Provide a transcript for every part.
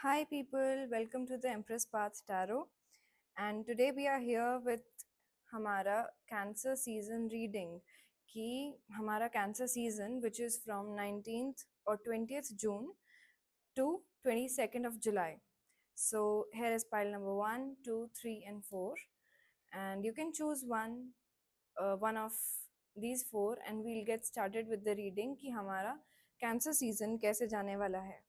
Hi, people. Welcome to the Empress Path Tarot. And today we are here with हमारा Cancer season reading कि हमारा Cancer season, which is from 19th or 20th June to 22nd of July. So here is pile number 1, 2, 3, and 4. And you can choose one of these four, and we'll get started with the reading कि हमारा Cancer season कैसे जाने वाला है.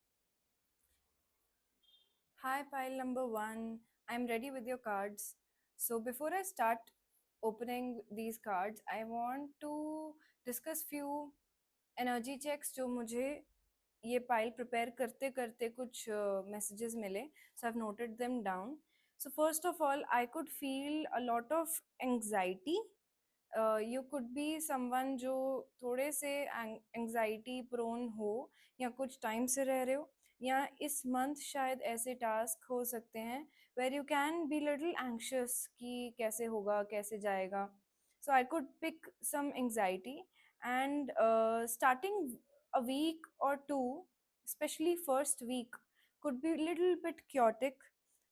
Hi, pile number 1. I'm ready with your cards. So before I start opening these cards, I want to discuss few energy checks जो मुझे ये pile prepare करते करते कुछ messages मिले. So I've noted them down. So first of all, I could feel a lot of anxiety. You could be someone जो थोड़े से एंग्जाइटी प्रोन हो या कुछ टाइम से रह रहे हो, या इस मंथ शायद ऐसे टास्क हो सकते हैं where you can be little anxious कि कैसे होगा, कैसे जाएगा. So I could pick some anxiety and starting a week or two, especially first week, could be little bit chaotic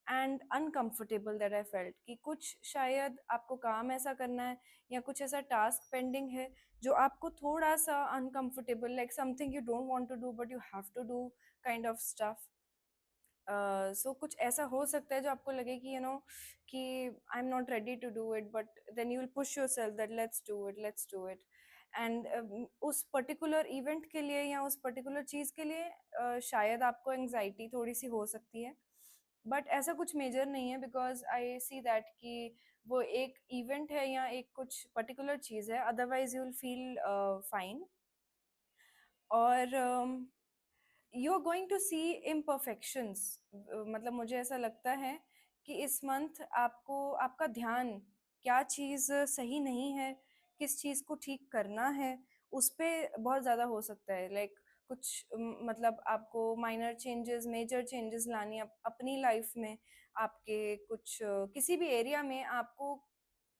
and uncomfortable that I felt कि कुछ शायद आपको काम ऐसा करना है या कुछ ऐसा टास्क पेंडिंग है जो आपको थोड़ा सा uncomfortable, like something you don't want to do but you have to do kind of stuff. So कुछ ऐसा हो सकता है जो आपको लगे कि कि I am not ready to do it, but then you will push yourself that let's do it. And उस पर्टिकुलर इवेंट के लिए या उस पर्टिकुलर चीज़ के लिए शायद आपको एंग्जाइटी थोड़ी सी हो सकती है, बट ऐसा कुछ मेजर नहीं है बिकॉज आई सी दैट कि वो एक इवेंट है या एक कुछ पर्टिकुलर चीज़ है, otherwise you will feel fine. और you are going to see imperfections. मतलब मुझे ऐसा लगता है कि इस मंथ आपको आपका ध्यान क्या चीज़ सही नहीं है, किस चीज़ को ठीक करना है, उस पे बहुत ज़्यादा हो सकता है. लाइक कुछ मतलब आपको माइनर चेंजेस, मेजर चेंजेस लानी अपनी लाइफ में, आपके कुछ किसी भी एरिया में आपको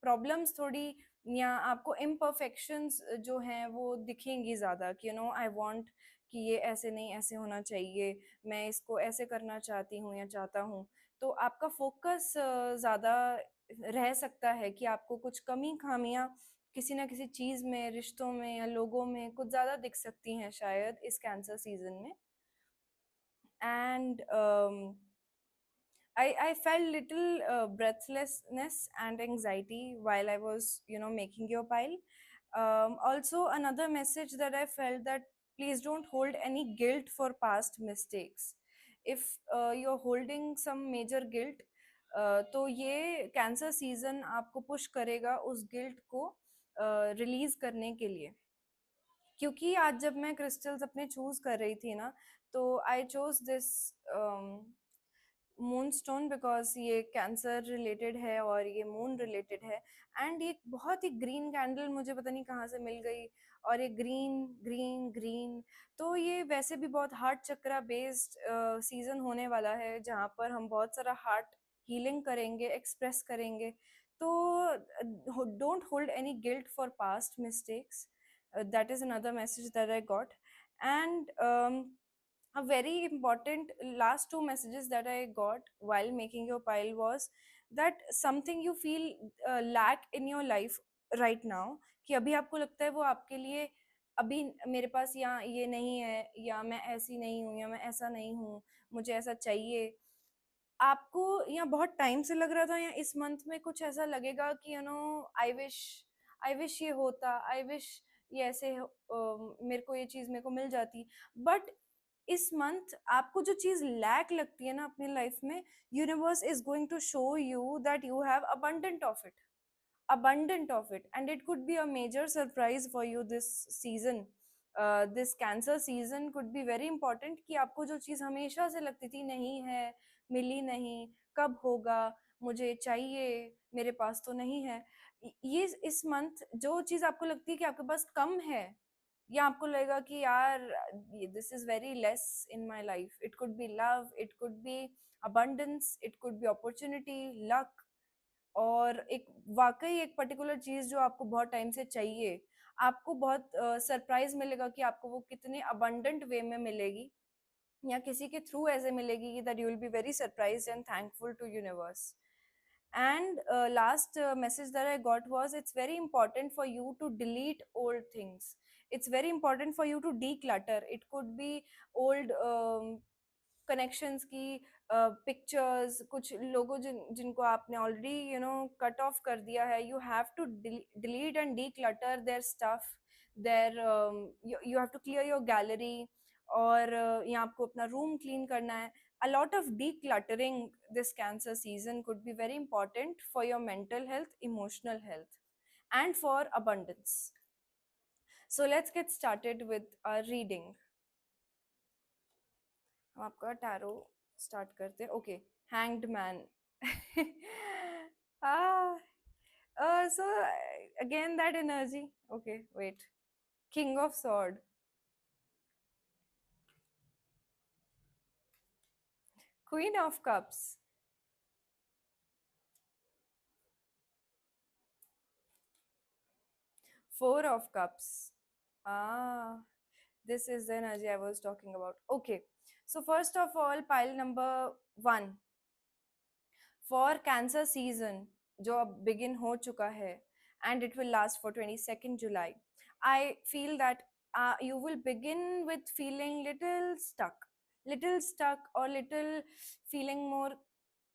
प्रॉब्लम्स थोड़ी या आपको इम्परफेक्शंस जो हैं वो दिखेंगी ज़्यादा कि आई वांट कि ये ऐसे नहीं, ऐसे होना चाहिए, मैं इसको ऐसे करना चाहती हूँ या चाहता हूँ. तो आपका फोकस ज़्यादा रह सकता है कि आपको कुछ कमी खामियां किसी ना किसी चीज़ में, रिश्तों में या लोगों में कुछ ज़्यादा दिख सकती हैं शायद इस कैंसर सीजन में. And I felt little breathlessness and anxiety while I was, making your pile. Also, another message that I felt that please don't hold any guilt for past mistakes. If you're holding some major guilt, तो ये cancer season आपको push करेगा उस guilt को release करने के लिए. क्योंकि आज जब मैं क्रिस्टल्स अपने चूज कर रही थी ना, तो I chose this moon stone because ये कैंसर रिलेटेड है और ये मून रिलेटेड है. एंड ये बहुत ही ग्रीन कैंडल मुझे पता नहीं कहाँ से मिल गई, और ये ग्रीन ग्रीन ग्रीन. तो ये वैसे भी बहुत हार्ट चक्रा बेस्ड सीजन होने वाला है जहाँ पर हम बहुत सारा हार्ट हीलिंग करेंगे, एक्सप्रेस करेंगे. तो don't hold any guilt for past mistakes. That is another message that I got. And a very important last two messages that I got while making your pile was that something you feel lack in your life right now, कि अभी आपको लगता है वो आपके लिए अभी मेरे पास या ये नहीं है, या मैं ऐसी नहीं हूँ, या मैं ऐसा नहीं हूँ, मुझे ऐसा चाहिए. आपको या बहुत टाइम से लग रहा था या इस मंथ में कुछ ऐसा लगेगा कि आई विश ये होता, आई विश ये ऐसे मेरे को ये चीज़ मेरे को मिल जाती. बट इस मंथ आपको जो चीज़ लैक लगती है ना अपनी लाइफ में, universe is going to show you that you have abundant of it, abundant of it, and it could be a major surprise for you this season. This cancer season could be very important कि आपको जो चीज़ हमेशा से लगती थी नहीं है, मिली नहीं, कब होगा, मुझे चाहिए, मेरे पास तो नहीं है, ये इस मंथ जो चीज़ आपको लगती है कि आपके पास कम है, या आपको लगेगा कि यार this is very less in my life, it could B love, it could B abundance, it could B opportunity, luck, और एक वाकई एक पर्टिकुलर चीज जो आपको बहुत टाइम से चाहिए, आपको बहुत सरप्राइज मिलेगा कि आपको वो कितने अबंडेंट वे में मिलेगी. या किसी के थ्रू ऐसे मिलेगी कि that you will be very surprised and thankful to universe. And last message that I got was, it's very important for you to delete old things. It's very important for you to declutter. It could be old connections की pictures, कुछ लोगों जिनको आपने already cut off कर दिया है. You have to delete and declutter their stuff, there you have to clear your gallery. और यहाँ आपको अपना रूम क्लीन करना है. A lot of decluttering this cancer season could be very important for your mental health, emotional health, and for abundance. So let's get started with our reading. हम आपका tarot start करते हैं. Okay, hanged man. ah so again that energy. Okay, wait. King of sword. Queen of cups. Four of cups. Ah, this is the energy I was talking about. Okay, so first of all, pile number one. For Cancer season, जो अब begin हो चुका है, and it will last for 22nd July. I feel that you will begin with feeling little stuck or little feeling more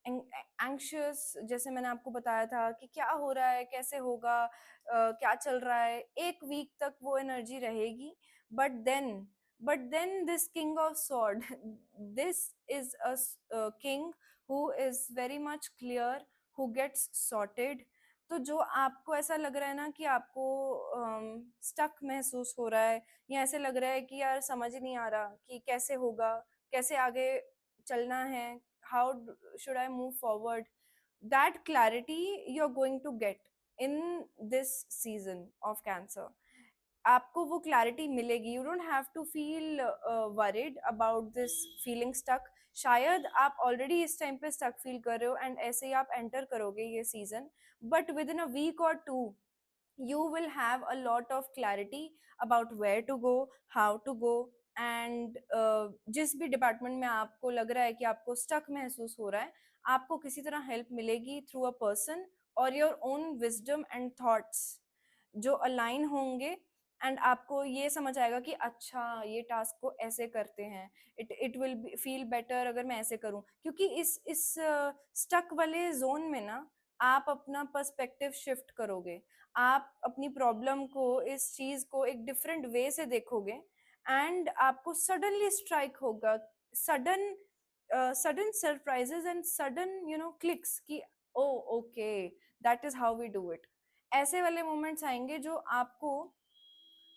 anxious. जैसे मैंने आपको बताया था कि क्या हो रहा है, कैसे होगा, क्या चल रहा है. एक वीक तक वो एनर्जी रहेगी. But then this king of sword, this is a king who is very much clear, who gets sorted. तो जो आपको ऐसा लग रहा है ना कि आपको स्टक महसूस हो रहा है, या ऐसे लग रहा है कि यार समझ ही नहीं आ रहा कि कैसे होगा, कैसे आगे चलना है, how should I move forward, that clarity you're going to get in this season of cancer. आपको वो क्लैरिटी मिलेगी. You don't have to feel worried about this feeling stuck. शायद आप ऑलरेडी इस टाइम पे स्टक फील कर रहे हो एंड ऐसे ही आप एंटर करोगे ये season, but within a week और two you will have a lot of clarity about where to go, how to go. And जिस भी डिपार्टमेंट में आपको लग रहा है कि आपको स्टक महसूस हो रहा है, आपको किसी तरह हेल्प मिलेगी थ्रू अ पर्सन और your own wisdom and thoughts जो अलाइन होंगे. एंड आपको ये समझ आएगा कि अच्छा ये टास्क को ऐसे करते हैं, इट विल फील बेटर अगर मैं ऐसे करूं. क्योंकि इस स्टक वाले जोन में ना आप अपना पर्सपेक्टिव शिफ्ट करोगे. आप अपनी प्रॉब्लम को, इस चीज को एक डिफरेंट वे से देखोगे. एंड आपको सडनली स्ट्राइक होगा, sudden sudden surprises and sudden clicks कि oh okay, that is how we do it. ऐसे वाले मोमेंट्स आएंगे जो आपको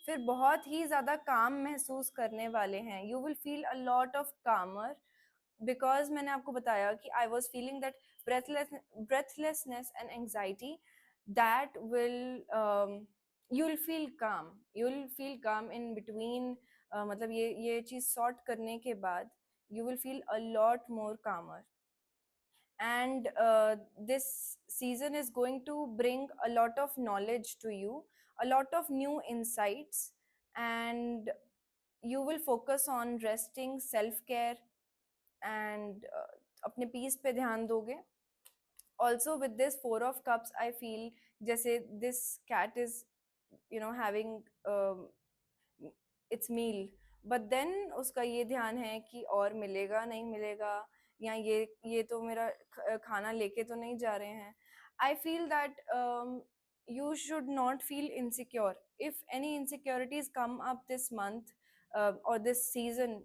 फिर बहुत ही ज्यादा काम महसूस करने वाले हैं. You will feel a lot of कामर, बिकॉज मैंने आपको बताया कि I was feeling that breathlessness and anxiety. That will you'll feel calm in between. मतलब ये चीज सॉर्ट करने के बाद you will feel a lot more calmer. And this season is going to bring a lot of knowledge to you, a lot of new insights. And you will focus on resting, self care, and अपने piece पे ध्यान दोगे. Also with this four of cups, I feel जैसे this cat is having its meal, but then उसका ये ध्यान है कि और मिलेगा नहीं मिलेगा, या ये तो मेरा खाना लेके तो नहीं जा रहे हैं. I feel that you should not feel insecure. If any insecurities come up this month or this season,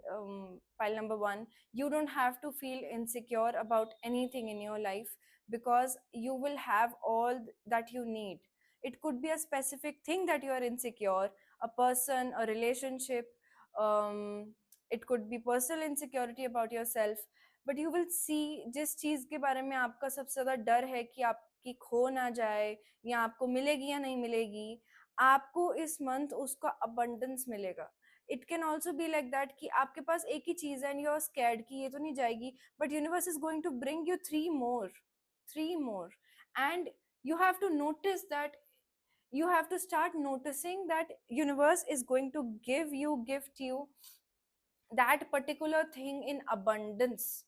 pile number one, you don't have to feel insecure about anything in your life, because you will have all that you need. It could be a specific thing that you are insecure, a person, a relationship. It could be personal insecurity about yourself. But you will see, जिस चीज के बारे में आपका सबसे ज्यादा डर है कि आपकी खो ना जाए, या आपको मिलेगी या नहीं मिलेगी, आपको इस मंथ उसका अबंडेंस मिलेगा. It can also be like that कि आपके पास एक ही चीज है एंड यू आर स्कैर्ड कि ये तो नहीं जाएगी, but universe is going to bring you three more. And you have to notice that, you have to start noticing that universe is going to gift you that particular thing in abundance.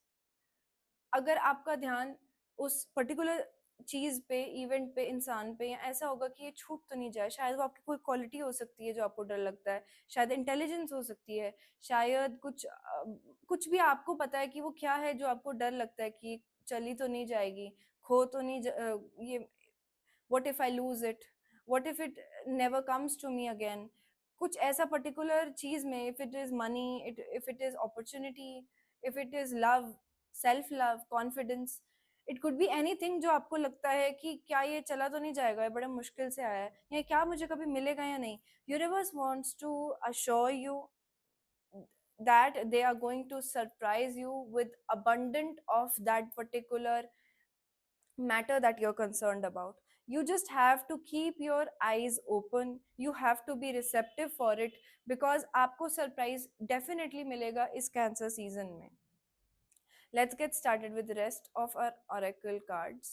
अगर आपका ध्यान उस particular चीज पे, event पे, इंसान पे, या ऐसा होगा कि ये छूट तो नहीं जाए, शायद वो आपकी कोई क्वालिटी हो सकती है जो आपको डर लगता है, शायद इंटेलिजेंस हो सकती है, शायद कुछ भी आपको पता है कि वो क्या है जो आपको डर लगता है कि चली तो नहीं जाएगी, खो तो नहीं ये what if I lose it, what if it never comes to me again। कुछ ऐसा पर्टिकुलर चीज में, if it is money, if it is opportunity, if it is love, self love, confidence, it could be anything जो आपको लगता है कि क्या ये चला तो नहीं जाएगा, ये बड़े मुश्किल से आया है, या क्या मुझे कभी मिलेगा या नहीं। Universe wants to assure you that they are going to surprise you with abundant of that particular matter that you're concerned about। You just have to keep your eyes open, you have to be receptive for it, because आपको surprise definitely मिलेगा इस cancer season में। Let's get started with the rest of our oracle cards।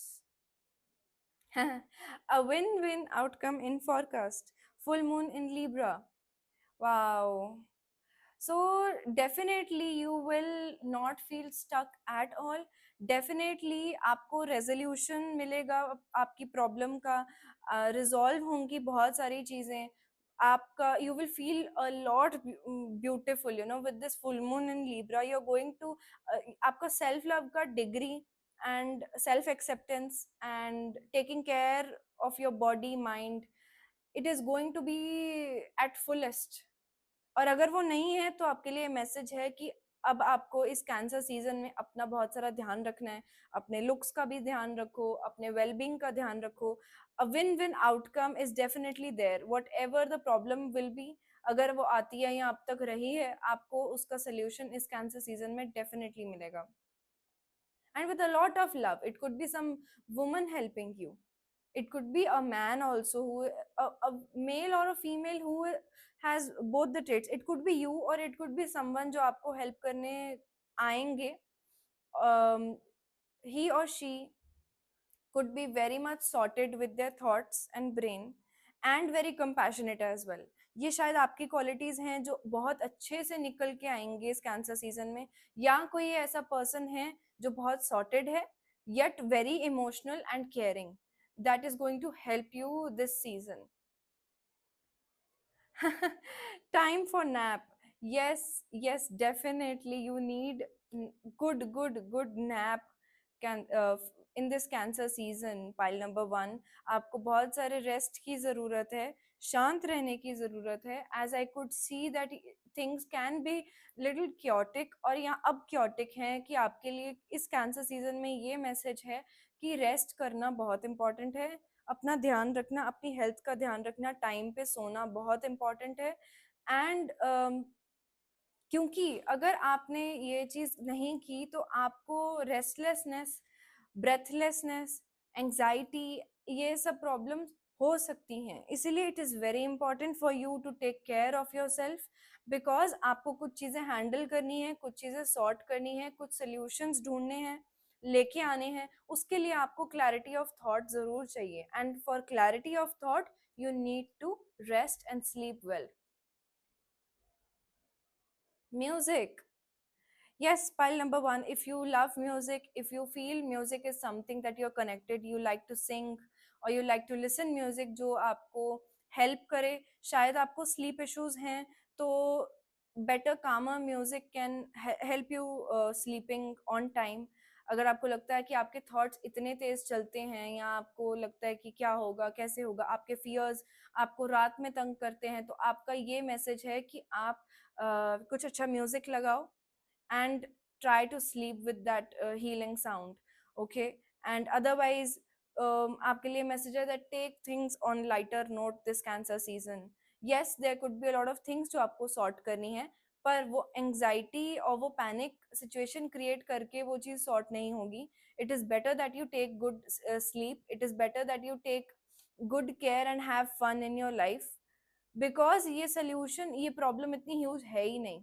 A win-win outcome in forecast, full moon in Libra। Wow, so definitely you will not feel stuck at all। definitely आपको resolution मिलेगा आपकी problem का, resolve होंगी बहुत सारी चीजें आपका। you will feel a lot beautiful, you know, with this full moon in Libra you're going to आपका self love का degree and self acceptance and taking care of your body mind, it is going to be at fullest। और अगर वो नहीं है तो आपके लिए मैसेज है कि अब आपको इस कैंसर सीजन में अपना बहुत सारा ध्यान रखना है, अपने लुक्स का भी ध्यान रखो, अपने वेलबींग का ध्यान रखो। A win win outcome is definitely there, whatever the problem will be, अगर वो आती है या अब तक रही है, आपको उसका सोल्यूशन इस कैंसर सीजन में डेफिनेटली मिलेगा। and with a lot of love, it could be some woman helping you, it could be a man also, who a male or a female who has both the traits, it could be you or it could be someone जो आपको help करने आएंगे। um, he or she could be very much sorted with their thoughts and brain and very compassionate as well। ये शायद आपकी qualities हैं जो बहुत अच्छे से निकल के आएंगे इस कैंसर सीजन में, या कोई ऐसा पर्सन है जो बहुत सॉर्टेड है yet very emotional and caring, that is going to help you this season। Time for nap, yes, yes, definitely you need good nap can in this cancer season। pile number 1, आपको बहुत सारे rest की ज़रूरत है, शांत रहने की ज़रूरत है। as I could see that things can be little chaotic, और यहाँ अब chaotic है कि आपके लिए इस कैंसर सीजन में ये मैसेज है कि रेस्ट करना बहुत इंपॉर्टेंट है, अपना ध्यान रखना, अपनी हेल्थ का ध्यान रखना, टाइम पे सोना बहुत इम्पोर्टेंट है। एंड क्योंकि अगर आपने ये चीज़ नहीं की तो आपको रेस्टलेसनेस, ब्रेथलेसनेस, एंजाइटी, ये सब प्रॉब्लम्स हो सकती हैं। इसीलिए it is very important for you to take care of yourself, because आपको कुछ चीज़ें हैंडल करनी है, कुछ चीज़ें सॉर्ट करनी है, कुछ सोल्यूशंस ढूंढने हैं, लेके आने हैं। उसके लिए आपको क्लैरिटी ऑफ थॉट ज़रूर चाहिए, and for clarity of thought you need to rest and sleep well। Music, yes, pile number 1, if you love music, if you feel music is something that you're connected, you like to sing or you like to listen music जो आपको help करे, शायद आपको sleep issues हैं तो better calmer music can help you sleeping on time। अगर आपको लगता है कि आपके थॉट्स इतने तेज चलते हैं, या आपको लगता है कि क्या होगा, कैसे होगा, आपके फियर्स आपको रात में तंग करते हैं, तो आपका ये मैसेज है कि आप कुछ अच्छा म्यूजिक लगाओ and try to sleep with that healing sound, okay। and otherwise आपके लिए message है that take things on lighter note this cancer season। yes, there could be a lot of things जो आपको sort करनी है, पर वो anxiety और वो panic situation create करके वो चीज़ sort नहीं होगी। it is better that you take good sleep, it is better that you take good care and have fun in your life, because ये सोल्यूशन, ये प्रॉब्लम इतनी ह्यूज है ही नहीं।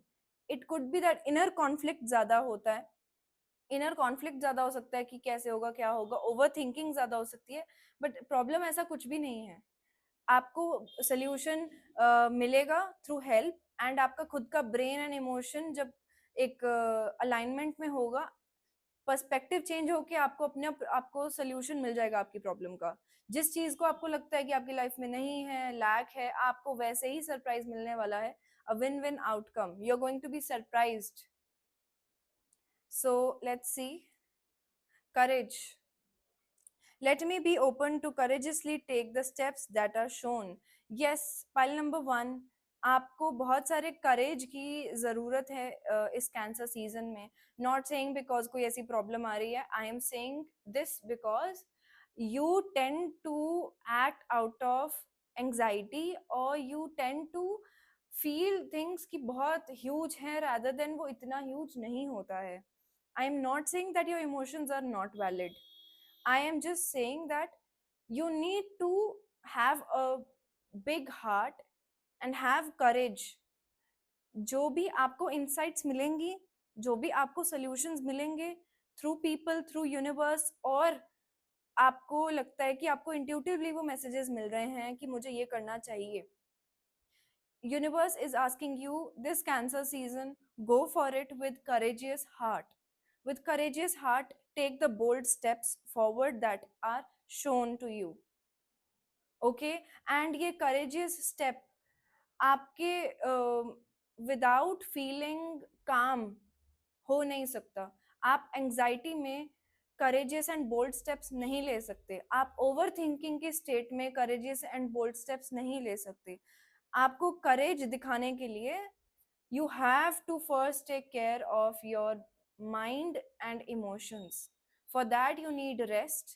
It could be that inner conflict ज्यादा होता है, inner conflict ज्यादा हो सकता है कि कैसे होगा, क्या होगा, ओवर थिंकिंग ज्यादा हो सकती है, बट प्रॉब्लम ऐसा कुछ भी नहीं है। आपको सोल्यूशन मिलेगा थ्रू हेल्प, एंड आपका खुद का ब्रेन एंड इमोशन जब एक अलाइनमेंट में होगा, पर्सपेक्टिव चेंज होके आपको अपने आपको सोल्यूशन मिल जाएगा आपकी प्रॉब्लम का। जिस चीज को आपको लगता है कि आपकी लाइफ में नहीं है, लैक है, आपको वैसे ही सरप्राइज मिलने वाला है। A win win outcome, you are going to be surprised. So let's see. Courage, let me be open to courageously take the steps that are shown. Yes, pile number one, आपको बहुत सारे करेज की ज़रूरत है इस कैंसर सीजन में। Not saying because कोई ऐसी प्रॉब्लम आ रही है, I am saying this because you tend to act out of anxiety, और you tend to feel things की बहुत ह्यूज है rather देन वो इतना ह्यूज नहीं होता है। I am not saying that your emotions are not valid, I am just saying that you need to have a big heart and have courage. जो भी आपको insights मिलेंगी, जो भी आपको solutions मिलेंगे through people, through universe, और आपको लगता है कि आपको intuitively वो messages मिल रहे हैं कि मुझे ये करना चाहिए, universe is asking you this cancer season, go for it with courageous heart. With courageous heart, take the bold steps forward that are shown to you. Okay, and ये courageous step आपके without feeling काम हो नहीं सकता। आप anxiety में courageous and bold steps नहीं ले सकते, आप ओवर थिंकिंग के स्टेट में करेजियस एंड बोल्ड स्टेप्स नहीं ले सकते। आपको करेज दिखाने के लिए you have to first take care of your mind and emotions. For that you need rest,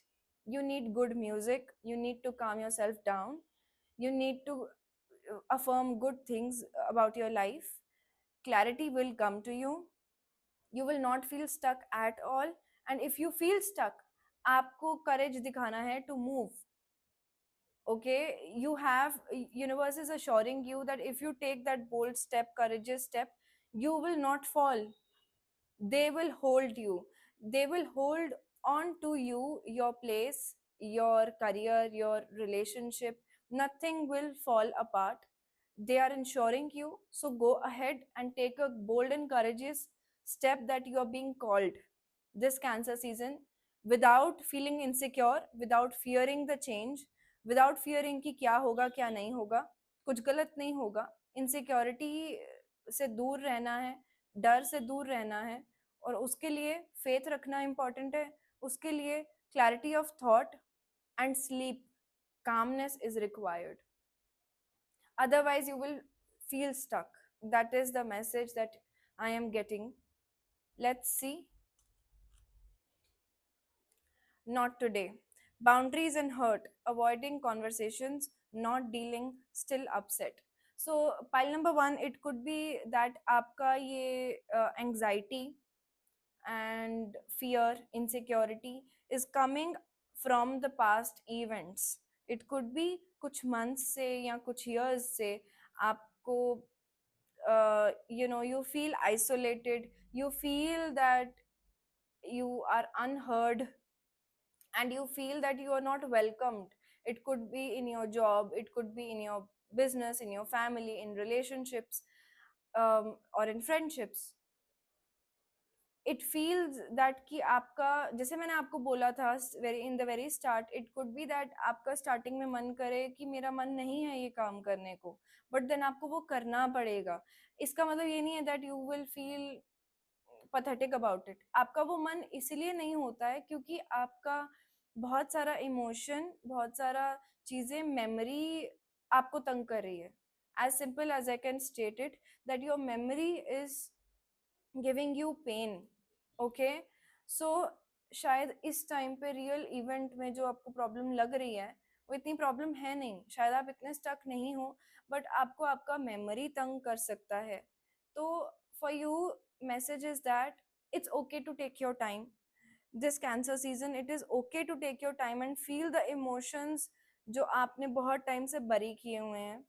you need good music, you need to calm yourself down, you need to affirm good things about your life. Clarity will come to you, you will not feel stuck at all, and if you feel stuck, आपको courage दिखाना है to move. Okay, you have, universe is assuring you that if you take that bold step, courageous step, you will not fall, they will hold you, they will hold on to you, your place, your career, your relationship, nothing will fall apart. They are ensuring you, so go ahead and take a bold and courageous step that you are being called this cancer season, without feeling insecure, without fearing the change, without fearing कि क्या होगा क्या नहीं होगा, कुछ गलत नहीं होगा। इनसिक्योरिटी से दूर रहना है, डर से दूर रहना है, और उसके लिए फेथ रखना इम्पॉर्टेंट है, उसके लिए clarity of thought and sleep, calmness is required. Otherwise you will feel stuck. That is the message that I am getting. Let's see. Not today. Boundaries and hurt, avoiding conversations, not dealing, still upset. So pile number one, it could be that आपका ये anxiety and fear, insecurity is coming from the past events. It could be कुछ months से या कुछ years से आपको you feel isolated, you feel that you are unheard, and you feel that you are not welcomed. It could be in your job, it could be in your business, in your family, in relationships, or in friendships. It feels that कि आपका, जैसे मैंने आपको बोला था very in the very start, it could be that आपका starting में मन करे कि मेरा मन नहीं है ये काम करने को, बट देन आपको वो करना पड़ेगा। इसका मतलब ये नहीं है that you will feel pathetic about it. आपका वो मन इसलिए नहीं होता है क्योंकि आपका बहुत सारा इमोशन, बहुत सारा चीजें, मेमोरी आपको तंग कर रही है। As simple as I can state it, that your memory is giving you pain. Okay, so शायद इस टाइम पे रियल इवेंट में जो आपको प्रॉब्लम लग रही है वो इतनी प्रॉब्लम है नहीं, शायद आप इतने स्टक नहीं हो, बट आपको आपका मेमोरी तंग कर सकता है। तो for you, message is that it's okay to take your time. This cancer season, it is okay to take your time and feel the emotions जो आपने बहुत टाइम से बरी किए हुए हैं।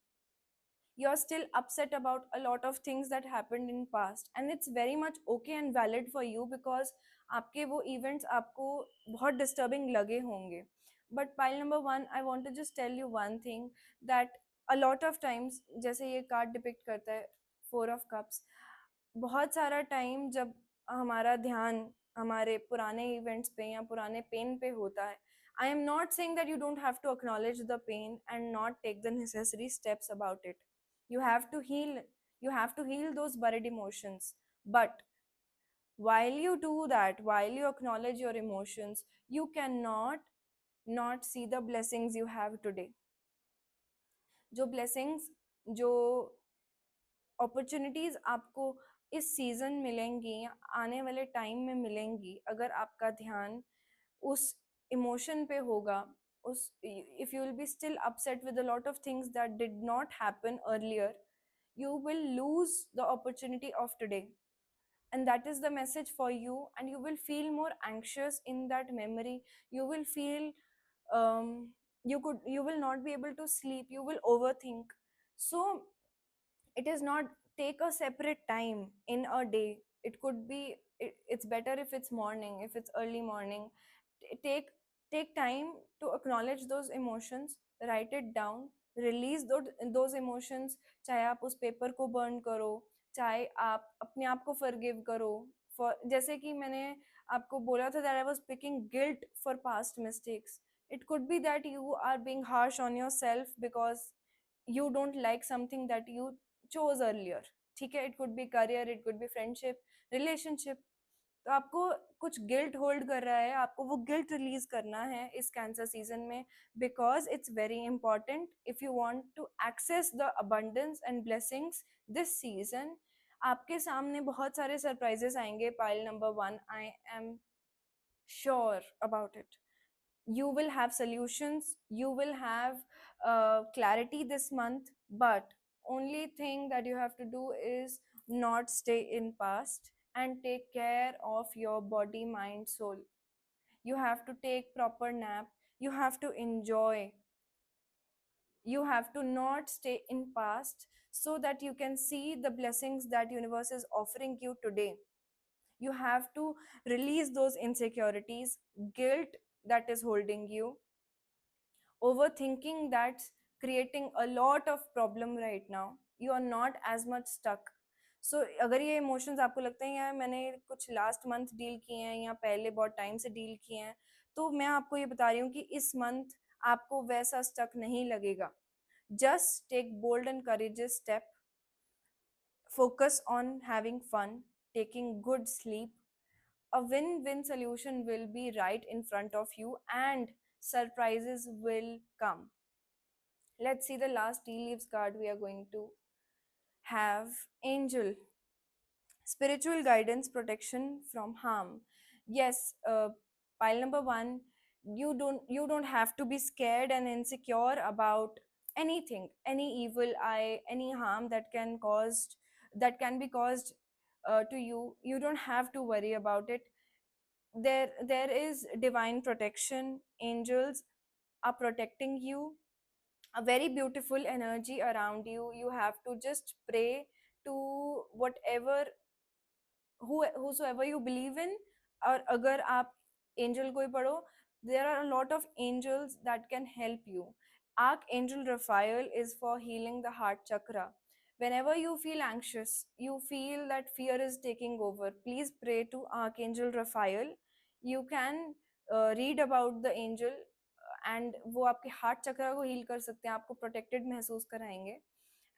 You're still upset about a lot of things that happened in past, and it's very much okay and valid for you because आपके वो events आपको बहुत disturbing लगे होंगे। But pile number one, I want to just tell you one thing, that a lot of times, जैसे ये card depict करता है, Four of Cups, बहुत सारा टाइम जब हमारा ध्यान हमारे पुराने इवेंट्स पे या पुराने पेन पे होता है, I am not saying that you don't have to acknowledge the pain and not take the necessary steps about it. You have to heal, you have to heal those buried emotions. But while you do that, while you acknowledge your emotions, you cannot not see the blessings you have today. जो blessings, जो opportunities आपको इस season मिलेंगी या आने वाले time में मिलेंगी, अगर आपका ध्यान उस इमोशन पे होगा, उस, if you will be still upset with a lot of things that did not happen earlier, you will lose the opportunity of today, and that is the message for you, and you will feel more anxious in that memory. You will feel, um, you will not be able to sleep, you will overthink. So it is not, take a separate time in a day. It could be, it's better if it's morning, if it's early morning. Take time to acknowledge those emotions, write it down, release those emotions. चाहे आप उस paper को burn करो, चाहे आप अपने आप को फॉरगिव करो. फॉर, जैसे कि मैंने आपको बोला था that I was picking guilt for past mistakes. It could be that you are being harsh on yourself because you don't like something that you chose earlier. ठीक है, it could be career, it could be friendship, relationship. तो आपको कुछ guilt hold कर रहा है, आपको वो गिल्ट रिलीज करना है इस कैंसर सीजन में, because it's very important if you want to access the abundance and blessings this season. आपके सामने बहुत सारे सरप्राइजेस आएंगे. Pile number 1, I am sure about it. You will have solutions, you will have clarity this month, but only thing that you have to do is not stay in past and take care of your body, mind, soul. You have to take proper nap, you have to enjoy, you have to not stay in past, so that you can see the blessings that universe is offering you today. You have to release those insecurities, guilt that is holding you, overthinking that's creating a lot of problem right now. You are not as much stuck. So अगर ये emotions आपको लगते हैं यार मैंने कुछ last month deal किए हैं या पहले बहुत टाइम से डील किए हैं, तो मैं आपको ये बता रही हूँ कि इस मंथ आपको वैसा स्टक नहीं लगेगा. Just take bold and courageous step, focus on having fun, taking good sleep. A win-win solution will be right in front of you and surprises will come. Let's see the last tea leaves card we are going to have. Angel, spiritual guidance, protection from harm. Yes, pile number 1, you don't have to be scared and insecure about anything, any evil eye, any harm that can be caused to you. You don't have to worry about it. There is divine protection. Angels are protecting you, a very beautiful energy around you. You have to just pray to whatever, whosoever you believe in. और अगर आप angel को ही पढ़ो, there are a lot of angels that can help you. Archangel Raphael is for healing the heart chakra. Whenever you feel anxious, you feel that fear is taking over, please pray to Archangel Raphael. You can read about the angel, and वो आपके heart चक्र को heal कर सकते हैं, आपको protected महसूस कराएंगे.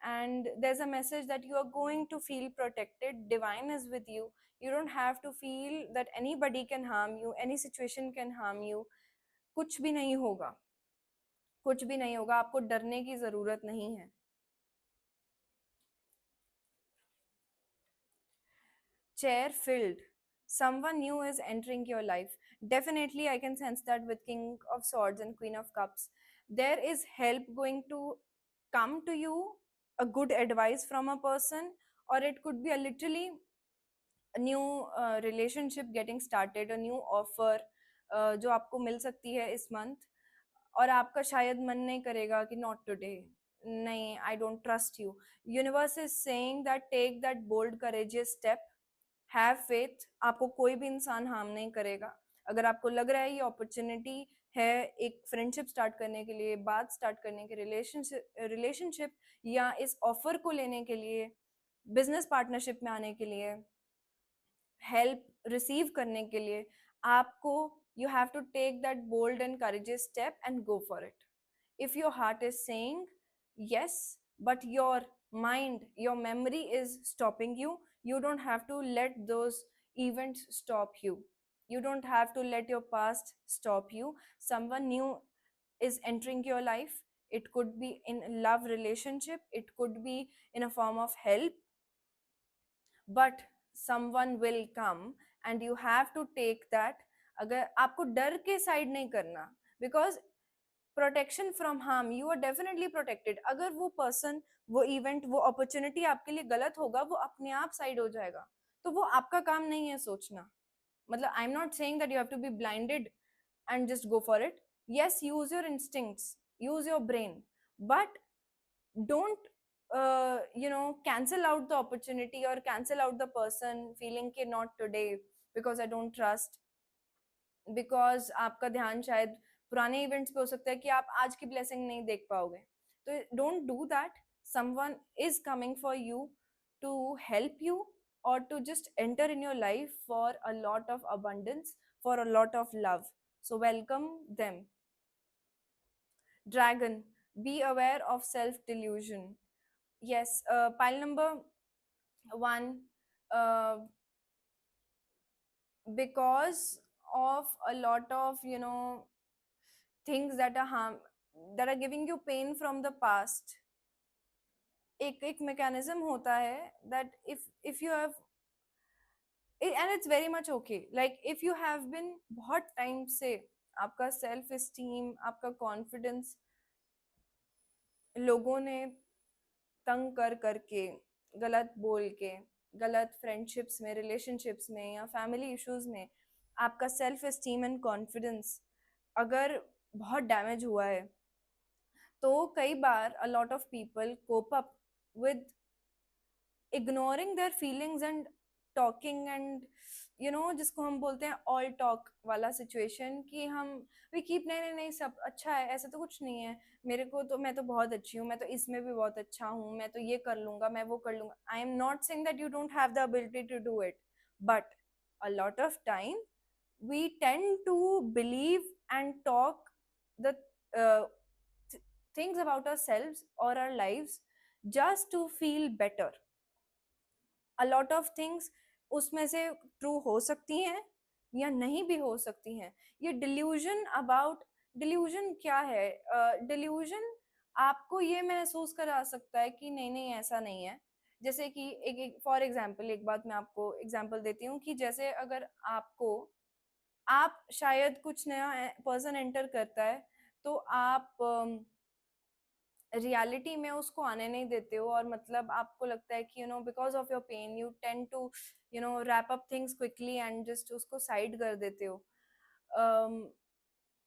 And there's a message that you are going to feel protected. Divine is with you. You don't have to feel that anybody can harm you, any situation can harm you. कुछ भी नहीं होगा, कुछ भी नहीं होगा, आपको डरने की जरूरत नहीं है. Chair filled, someone new is entering your life. Definitely I can sense that with King of Swords and Queen of Cups. There is help going to come to you, a good advice from a person, or it could be a literally a new relationship getting started, a new offer जो आपको मिल सकती है इस month. और आपका शायद मन नहीं करेगा कि नॉट टुडे, नहीं, I don't trust you. Universe is saying that take that bold courageous step, have faith. आपको कोई भी इंसान हार्म नहीं करेगा. अगर आपको लग रहा है ये अपॉर्चुनिटी है एक फ्रेंडशिप स्टार्ट करने के लिए, बात स्टार्ट करने के, रिलेशनशिप या इस ऑफर को लेने के लिए, बिजनेस पार्टनरशिप में आने के लिए, हेल्प रिसीव करने के लिए, आपको you have to take that bold and courageous step and go for it. If your heart is saying yes, but your mind, your memory is stopping you, you don't have to let those events stop you. You don't have to let your past stop you. Someone new is entering your life. It could be in a love relationship, it could be in a form of help, but someone will come and you have to take that. अगर आपको डर के side नहीं करना, because protection from harm, you are definitely protected. अगर वो person, वो event, वो अपॉर्चुनिटी आपके लिए गलत होगा, वो अपने आप साइड हो जाएगा. तो वो आपका काम नहीं है सोचना. मतलब I am not saying that you have to be blinded and just go for it. Yes, use your instincts, use your brain, but don't cancel out the opportunity or cancel out the person feeling कि not today because I don't trust, because आपका ध्यान शायद पुराने events पे हो सकता है कि आप आज की ब्लेसिंग नहीं देख पाओगे. तो don't do that. Someone is coming for you to help you or to just enter in your life for a lot of abundance, for a lot of love. So welcome them. Dragon, be aware of self delusion. Yes, pile number one, uh, because of a lot of things that are harm, that are giving you pain from the past. एक एक mechanism होता है that if you have, and it's very much okay, like if you have been बहुत time से आपका self esteem, आपका confidence लोगों ने तंग कर करके, गलत बोल के, गलत फ्रेंडशिप्स में, रिलेशनशिप्स में या फैमिली इश्यूज में आपका सेल्फ एस्टीम एंड कॉन्फिडेंस अगर बहुत डैमेज हुआ है, तो कई बार a lot of people cope up with ignoring their feelings and talking and जिसको हम बोलते हैं ऑल टॉक वाला सिचुएशन, कि हम वी कीप नहीं नहीं नहीं सब अच्छा है, ऐसा तो कुछ नहीं है, मेरे को तो, मैं तो बहुत अच्छी हूँ, मैं तो इसमें भी बहुत अच्छा हूँ, मैं तो ये कर लूंगा, मैं वो कर लूंगा. I am not saying that you don't have the ability to do it, but a lot of time we tend to believe and talk the uh, things about ourselves or our lives just to feel better. A lot of things उसमें से true हो सकती हैं या नहीं भी हो सकती हैं. ये डिल्यूजन अबाउट, डिल्यूजन क्या है? डिल्यूजन आपको ये महसूस करा सकता है कि नहीं नहीं ऐसा नहीं है. जैसे कि एक फॉर एग्जांपल, एक बात मैं आपको एग्जांपल देती हूँ कि जैसे अगर आपको, आप शायद कुछ नया पर्सन एंटर करता है, तो आप रियलिटी में उसको आने नहीं देते हो, और मतलब आपको लगता है कि because of your pain you tend to wrap up things quickly and just उसको साइड कर देते हो. um,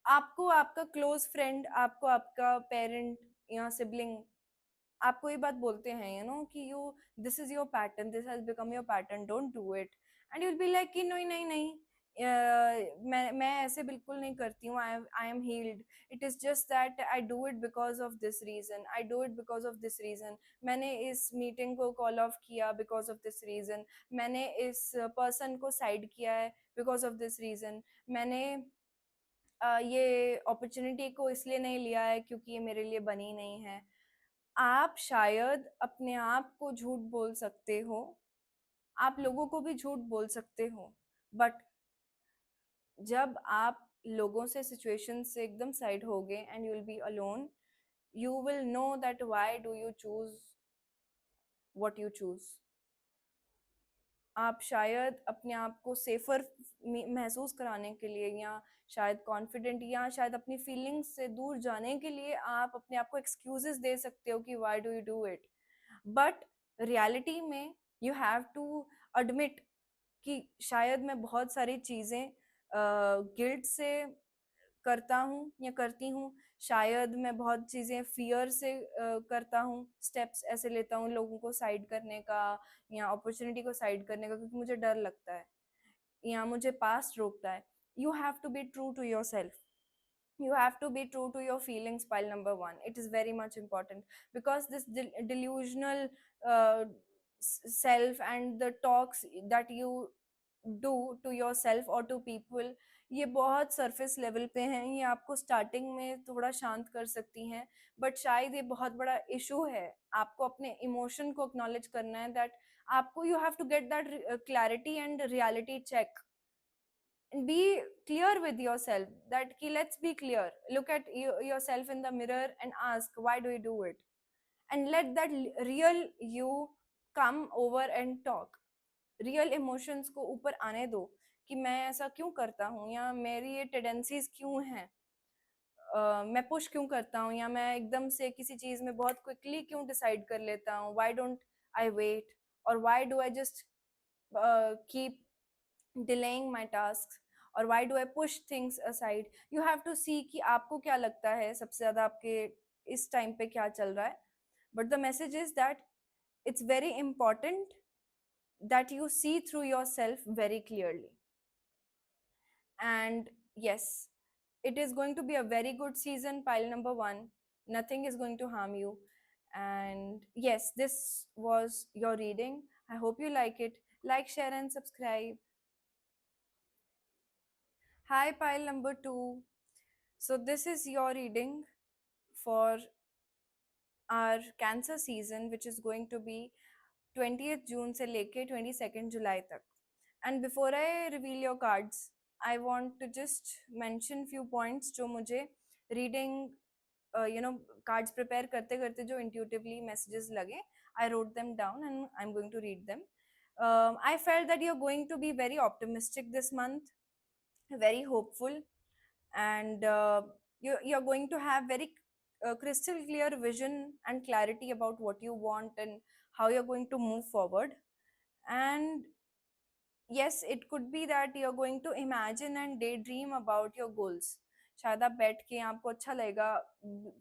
आपको आपका क्लोज फ्रेंड, आपको आपका पेरेंट या सिबलिंग आपको ये बात बोलते हैं कि you, this is your pattern, this has become your pattern, don't do it. And you will be like कि नहीं नहीं नहीं, मैं ऐसे बिल्कुल नहीं करती हूँ, I am healed. It is just that I do it because of this reason, I do it because of this reason, मैंने इस मीटिंग को कॉल ऑफ किया बिकॉज ऑफ दिस रीजन, मैंने इस पर्सन को साइड किया है बिकॉज ऑफ दिस रीजन, मैंने ये अपॉर्चुनिटी को इसलिए नहीं लिया है क्योंकि ये मेरे लिए बनी नहीं है. आप शायद अपने आप को झूठ बोल सकते हो, आप लोगों को भी झूठ बोल सकते हो, बट जब आप लोगों से, सिचुएशन से एकदम साइड होगे and you will be alone, you will know that why do you choose what you choose. आप शायद अपने आप को सेफर महसूस कराने के लिए, या शायद कॉन्फिडेंट, या शायद अपनी फीलिंग्स से दूर जाने के लिए आप अपने आप को एक्सक्यूजेस दे सकते हो कि why do you do it. But reality में यू हैव टू एडमिट कि शायद मैं बहुत सारी चीज़ें गिल्ट से करता हूँ या करती हूँ, शायद मैं बहुत चीज़ें फियर से करता हूँ, स्टेप्स ऐसे लेता हूँ लोगों को साइड करने का या अपॉर्चुनिटी को साइड करने का, क्योंकि मुझे डर लगता है या मुझे पास्ट रोकता है. You have to be true to yourself, you have to be true to your feelings. Pile number one, it is very much important, because this delusional uh, self and the talks that you do to yourself or to people, ये बहुत surface level पे हैं, ये आपको starting में थोड़ा शांत कर सकती हैं, बट शायद ये बहुत बड़ा इशू है। आपको अपने इमोशन को एक्नॉलेज करना है, दैट आपको you have to get that clarity and reality check, be clear with yourself, that ki, let's be clear, look at yourself in the mirror and ask why do you do it, and let that real you come over and talk, real emotions को ऊपर आने दो कि मैं ऐसा क्यों करता हूँ, या मेरी ये टेंडेंसीज क्यों हैं, मैं पुश क्यों करता हूँ, या मैं एकदम से किसी चीज में बहुत क्विकली क्यों डिसाइड कर लेता हूँ, व्हाई डोंट आई वेट, और why do I just keep delaying my tasks, or why do I push things aside. You have to see कि आपको क्या लगता है सबसे ज्यादा आपके इस टाइम पे क्या चल रहा है, but the message is that it's very important that you see through yourself very clearly. And yes, it is going to be a very good season, pile number 1. Nothing is going to harm you. And yes, this was your reading. I hope you like it. Like, share and subscribe. Hi, pile number 2. So this is your reading for our Cancer season, which is going to be 20th June से लेके 22nd July तक. And before I reveal your cards, I want to just mention few points जो मुझे reading cards prepare करते करते जो intuitively messages लगे. I wrote them down and I'm going to read them. I felt that you're going to be very optimistic this month, very hopeful, and you're going to have very crystal clear vision and clarity about what you want and how you're going to move forward. And yes, it could be that you're going to imagine and daydream about your goals. शायद आप बैठ के आपको अच्छा लगेगा,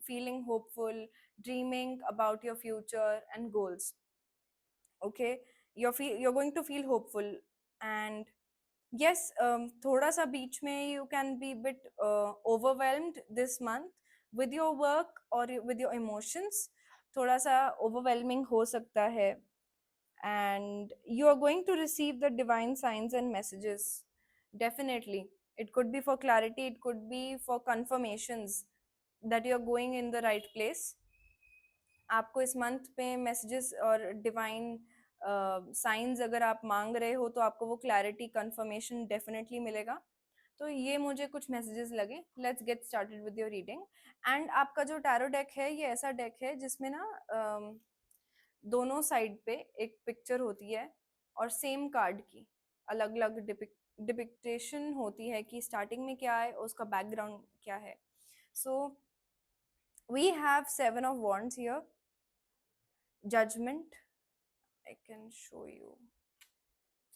feeling hopeful, dreaming about your future and goals. Okay, you're going to feel hopeful. And yes, thoda sa beech mein you can be a bit overwhelmed this month with your work or with your emotions. Thoda sa overwhelming ho sakta hai, and you are going to receive the divine signs and messages. Definitely, it could be for clarity, it could be for confirmations that you are going in the right place. आपको इस month पे messages और divine science अगर आप मांग रहे हो, तो आपको वो क्लैरिटी कंफर्मेशन डेफिनेटली मिलेगा. तो ये मुझे कुछ मैसेजेस लगे. Let's get started with your reading. And आपका जो टैरो डेक है, ये ऐसा डेक है जिसमें ना दोनों साइड पे एक पिक्चर होती है और सेम कार्ड की अलग अलग डिपिक्टेशन होती है कि स्टार्टिंग में क्या है, उसका बैकग्राउंड क्या है. So we have 7 of Wands here. Judgment, I can show you.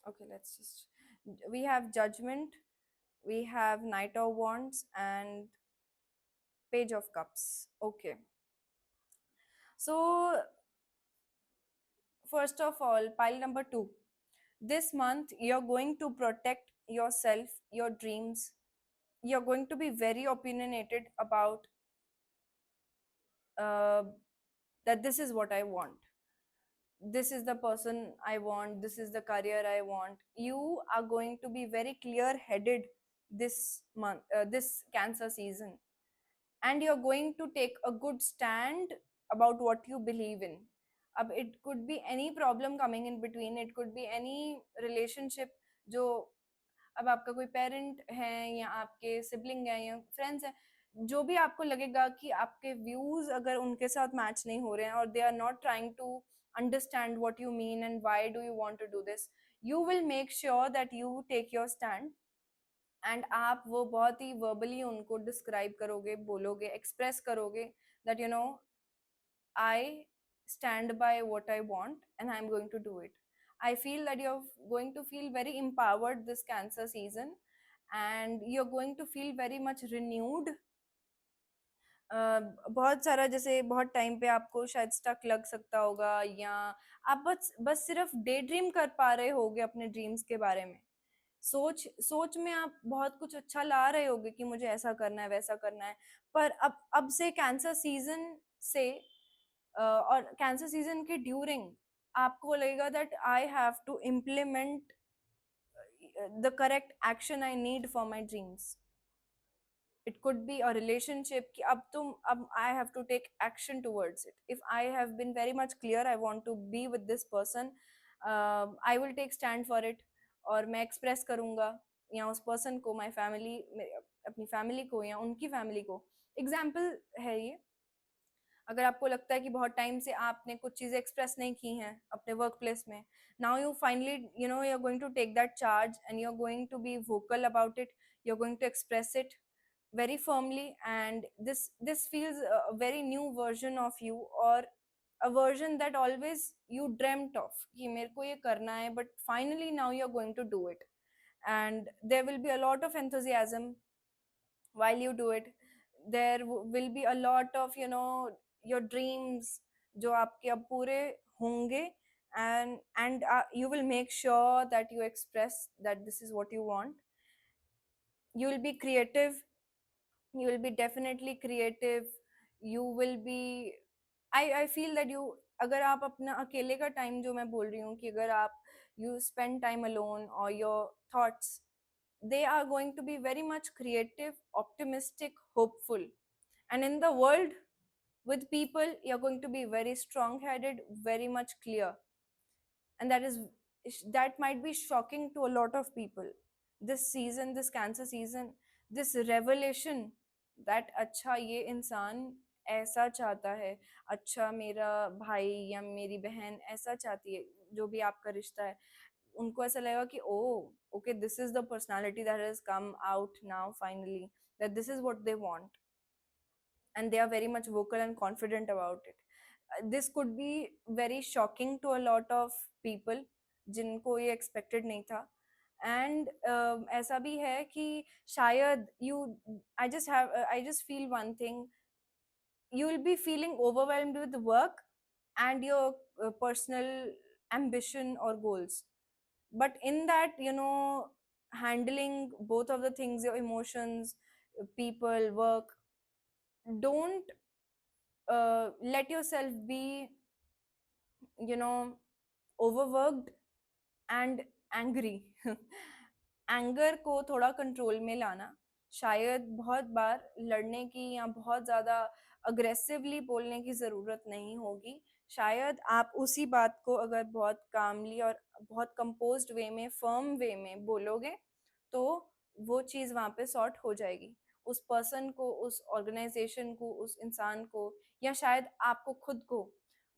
Okay, let's just, we have Judgment, we have Knight of Wands, and Page of Cups. Okay, so first of all, pile number 2. This month you're going to protect yourself, your dreams. You're going to be very opinionated about uh, that this is what I want, this is the person I want, this is the career I want. You are going to be very clear headed this month, this Cancer season, and you're going to take a good stand about what you believe in. It could be any problem coming in between, it could be any relationship जो, अब आपका कोई parent है या आपके sibling है या friends है, जो भी आपको लगेगा कि आपके व्यूज अगर उनके साथ मैच नहीं हो रहे हैं, और they are not trying to understand what you mean and why do you want to do this, you will make sure that you take your stand. And आप वो बहुत ही वर्बली उनको डिस्क्राइब करोगे, बोलोगे, एक्सप्रेस करोगे that you know I stand by what I want and I'm going to do it. I feel that you're going to feel very empowered this Cancer season, and you're going to feel very much renewed. बहुत सारा, जैसे बहुत time पे आपको शायद stuck लग सकता होगा, या आप बस बस सिर्फ डे ड्रीम कर पा रहे होगे अपने ड्रीम्स के बारे में. सोच सोच में आप बहुत कुछ अच्छा ला रहे होगे कि मुझे ऐसा करना है, वैसा करना है. पर अब से कैंसर सीजन से और कैंसर सीजन के ड्यूरिंग आपको लगेगा that I have to implement the correct action I need for my dreams. It could be a relationship कि अब I have to take action towards it. If I have been very much clear I want to be with this person, I will take stand for it. और मैं express करूँगा या उस person को, my family, अपनी family को या उनकी family को. Example है ये. अगर आपको लगता है कि बहुत टाइम से आपने कुछ चीज़ें एक्सप्रेस नहीं की हैं अपने वर्क प्लेस में, now you finally you are going to take that charge and you are going to be vocal about it, you are going to express it very firmly, and this feels a very new version of you, or a version that always you dreamt of कि मेरे को ये करना है, but finally now you are going to do it, and there will be a lot of enthusiasm while you do it. There will be a lot of your dreams जो आपके अब पूरे होंगे, and you will make sure that you express that this is what you want. You will be creative, you will be definitely creative. You will be, I feel that you, अगर आप अपना अकेले का टाइम, जो मैं बोल रही हूँ कि अगर आप you spend time alone, or your thoughts, they are going to be very much creative, optimistic, hopeful. And in the world with people, you're going to be very strong headed, very much clear, and that might be shocking to a lot of people this season, this cancer season, this revelation that अच्छा ये इंसान ऐसा चाहता है, अच्छा मेरा भाई या मेरी बहन ऐसा चाहती है, जो भी आपका रिश्ता है, उनको ऐसा लगेगा कि oh okay, this is the personality that has come out now finally, that this is what they want, and they are very much vocal and confident about it. This could be very shocking to a lot of people जिनको ये expected नहीं था. And ऐसा भी है कि शायद I just feel one thing, you will be feeling overwhelmed with work and your personal ambition or goals, but in that, handling both of the things, your emotions, people, work, don't let yourself be, you know overworked and angry. Anger को थोड़ा control में लाना, शायद बहुत बार लड़ने की या बहुत ज़्यादा अग्रेसिवली बोलने की ज़रूरत नहीं होगी. शायद आप उसी बात को अगर बहुत कामली और बहुत कंपोज्ड वे में, फर्म वे में बोलोगे, तो वो चीज़ वहाँ पे सॉर्ट हो जाएगी. उस पर्सन को, उस ऑर्गेनाइजेशन को, उस इंसान को, या शायद आपको खुद को,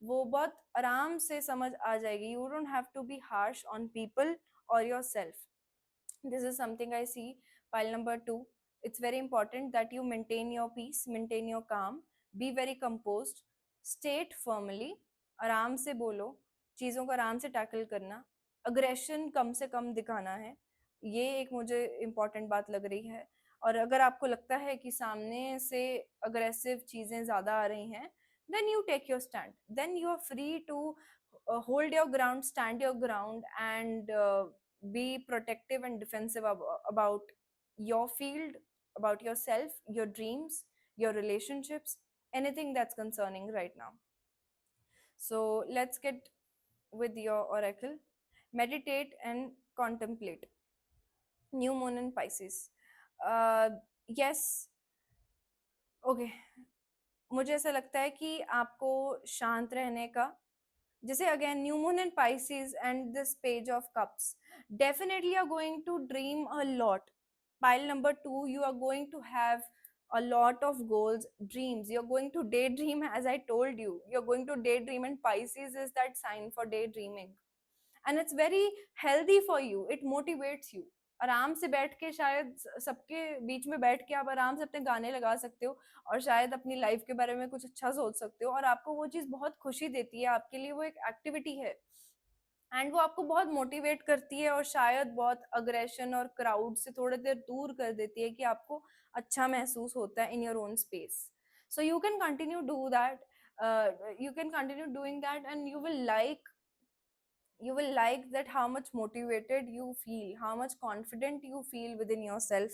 वो बहुत आराम से समझ आ जाएगी. You don't have to be harsh on people और yourself. This is something I see. Pile number 2, it's very important that you maintain your peace, maintain your calm, be very composed, state firmly, आराम से बोलो, चीज़ों को आराम से tackle करना, aggression कम से कम दिखाना है. ये एक मुझे इम्पॉर्टेंट बात लग रही है. और अगर आपको लगता है कि सामने से अग्रेसिव चीज़ें ज़्यादा आ रही हैं, then you take your stand, then you are free to hold your ground, stand your ground, and be protective and defensive about your field, about yourself, your dreams, your relationships, anything that's concerning right now. So let's get with your oracle. Meditate and contemplate. New moon in Pisces. Yes, okay. मुझे ऐसा लगता है कि आपको शांत रहने का, जैसे again new moon in Pisces and this page of cups, definitely are going to dream a lot. Pile number 2, you are going to have a lot of goals, dreams, you're going to daydream. As I told you, you're going to daydream, and Pisces is that sign for daydreaming, and it's very healthy for you, it motivates you. आराम से बैठ के, शायद सबके बीच में बैठ के आप आराम से अपने गाने लगा सकते हो, और शायद अपनी लाइफ के बारे में कुछ अच्छा सोच सकते हो, और आपको वो चीज़ बहुत खुशी देती है, आपके लिए वो एक एक्टिविटी है, एंड वो आपको बहुत मोटिवेट करती है, और शायद बहुत अग्रेशन और क्राउड से थोड़ी देर दूर कर देती है, कि आपको अच्छा महसूस होता है इन your own space. So you can continue do that, you can continue doing that, and you will like that how much motivated you feel, how much confident you feel within yourself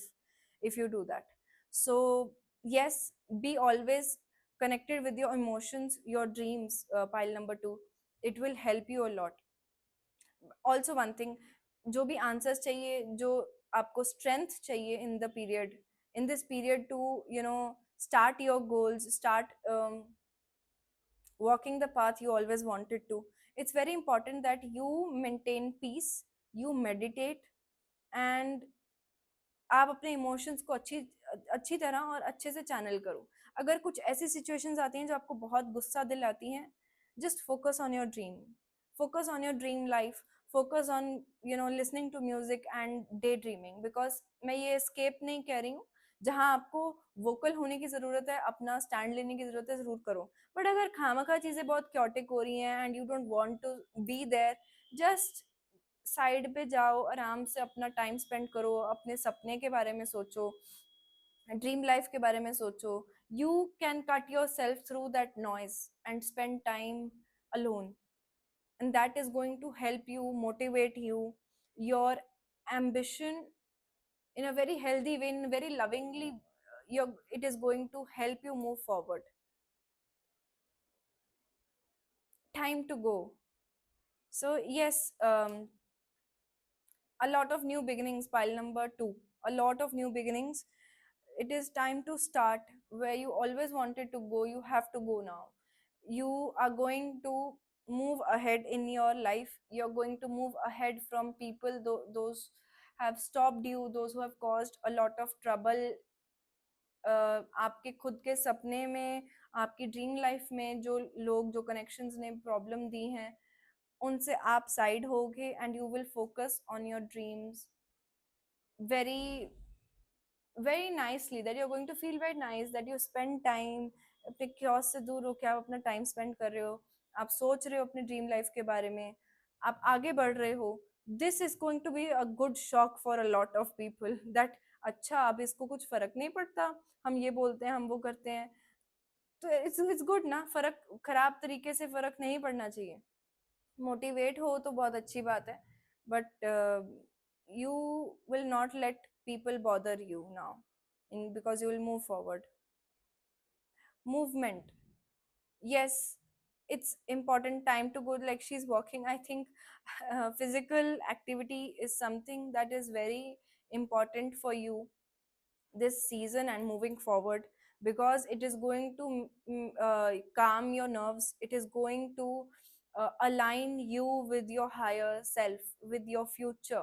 if you do that. So yes, be always connected with your emotions, your dreams, pile number 2. It will help you a lot. Also one thing, जो भी answers चाहिए, जो आपको strength चाहिए in the period, in this period to, you know, start your goals, start walking the path you always wanted to. It's very important that you maintain peace, you meditate, and आप अपने emotions को अच्छी अच्छी तरह और अच्छे से channel करो. अगर कुछ ऐसी सिचुएशंस आती हैं जो आपको बहुत गुस्सा दिलाती हैं, just focus on your dream, focus on your dream life, focus on, you know, listening to music and daydreaming. Because मैं ये स्केप नहीं कह रही हूँ, जहाँ आपको वोकल होने की ज़रूरत है, अपना स्टैंड लेने की ज़रूरत है, ज़रूर करो. बट अगर खामखा चीज़ें बहुत क्योटिक हो रही हैं and you don't want to be there, just side पे जाओ, आराम से अपना टाइम स्पेंड करो, अपने सपने के बारे में सोचो, ड्रीम लाइफ के बारे में सोचो. You can cut your self through that noise and spend time alone, and that is going to help you, motivate you, your ambition in a very healthy way, in a very lovingly, it is going to help you move forward. Time to go. So yes, a lot of new beginnings. Pile number 2, a lot of new beginnings. It is time to start. Where you always wanted to go, you have to go now. You are going to move ahead in your life. You're going to move ahead from people, those have stopped you, those who have caused a lot of trouble. आपके खुद के सपने में, आपकी dream life में जो लोग, जो कनेक्शंस ने प्रॉब्लम दी हैं, उनसे आप साइड होगे and you will focus on your dreams very very nicely. That you're going to feel very nice that you spend time, अपने क्योस से दूर होकर आप अपना टाइम स्पेंड कर रहे हो, आप सोच रहे हो अपने ड्रीम लाइफ के बारे में, आप आगे बढ़ रहे हो. This is going to be a good shock for a lot of people that अच्छा, अब इसको कुछ फर्क नहीं पड़ता, हम ये बोलते हैं, हम वो करते हैं. तो इट्स गुड ना, फर्क खराब तरीके से फर्क नहीं पड़ना चाहिए. मोटिवेट हो तो बहुत अच्छी बात है, but you will not let people bother you now, because you will move forward. Movement, yes, it's important. Time to go, like she's walking, I think. Physical activity is something that is very important for you this season and moving forward, because it is going to calm your nerves, it is going to align you with your higher self, with your future.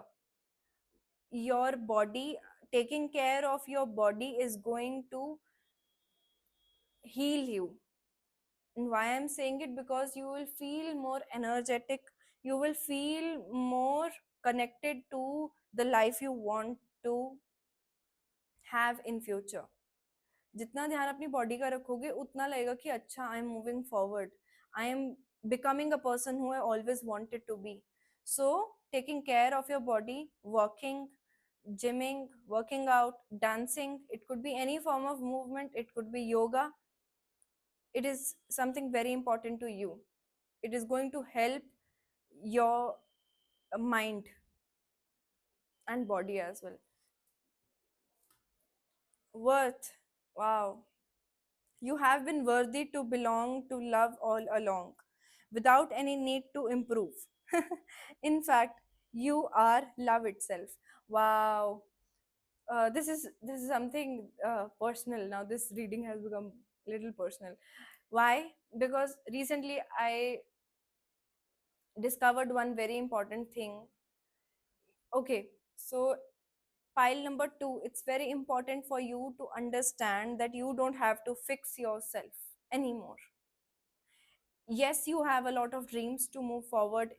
Your body, taking care of your body is going to heal you. And why I'm saying it, because you will feel more energetic, you will feel more connected to the life you want to have in future. जितना ध्यान अपनी body का रखोगे, उतना लगेगा कि अच्छा, I am moving forward, I am becoming a person who I always wanted to be. So taking care of your body, walking, gymming, working out, dancing, it could be any form of movement, it could be yoga, it is something very important to you. It is going to help your mind and body as well. Worth, wow. You have been worthy to belong to love all along, without any need to improve. In fact, you are love itself. Wow. This is something personal now. This reading has become little personal. Why? Because recently I discovered one very important thing. Okay, so pile number 2, it's very important for you to understand that you don't have to fix yourself anymore. Yes, you have a lot of dreams to move forward.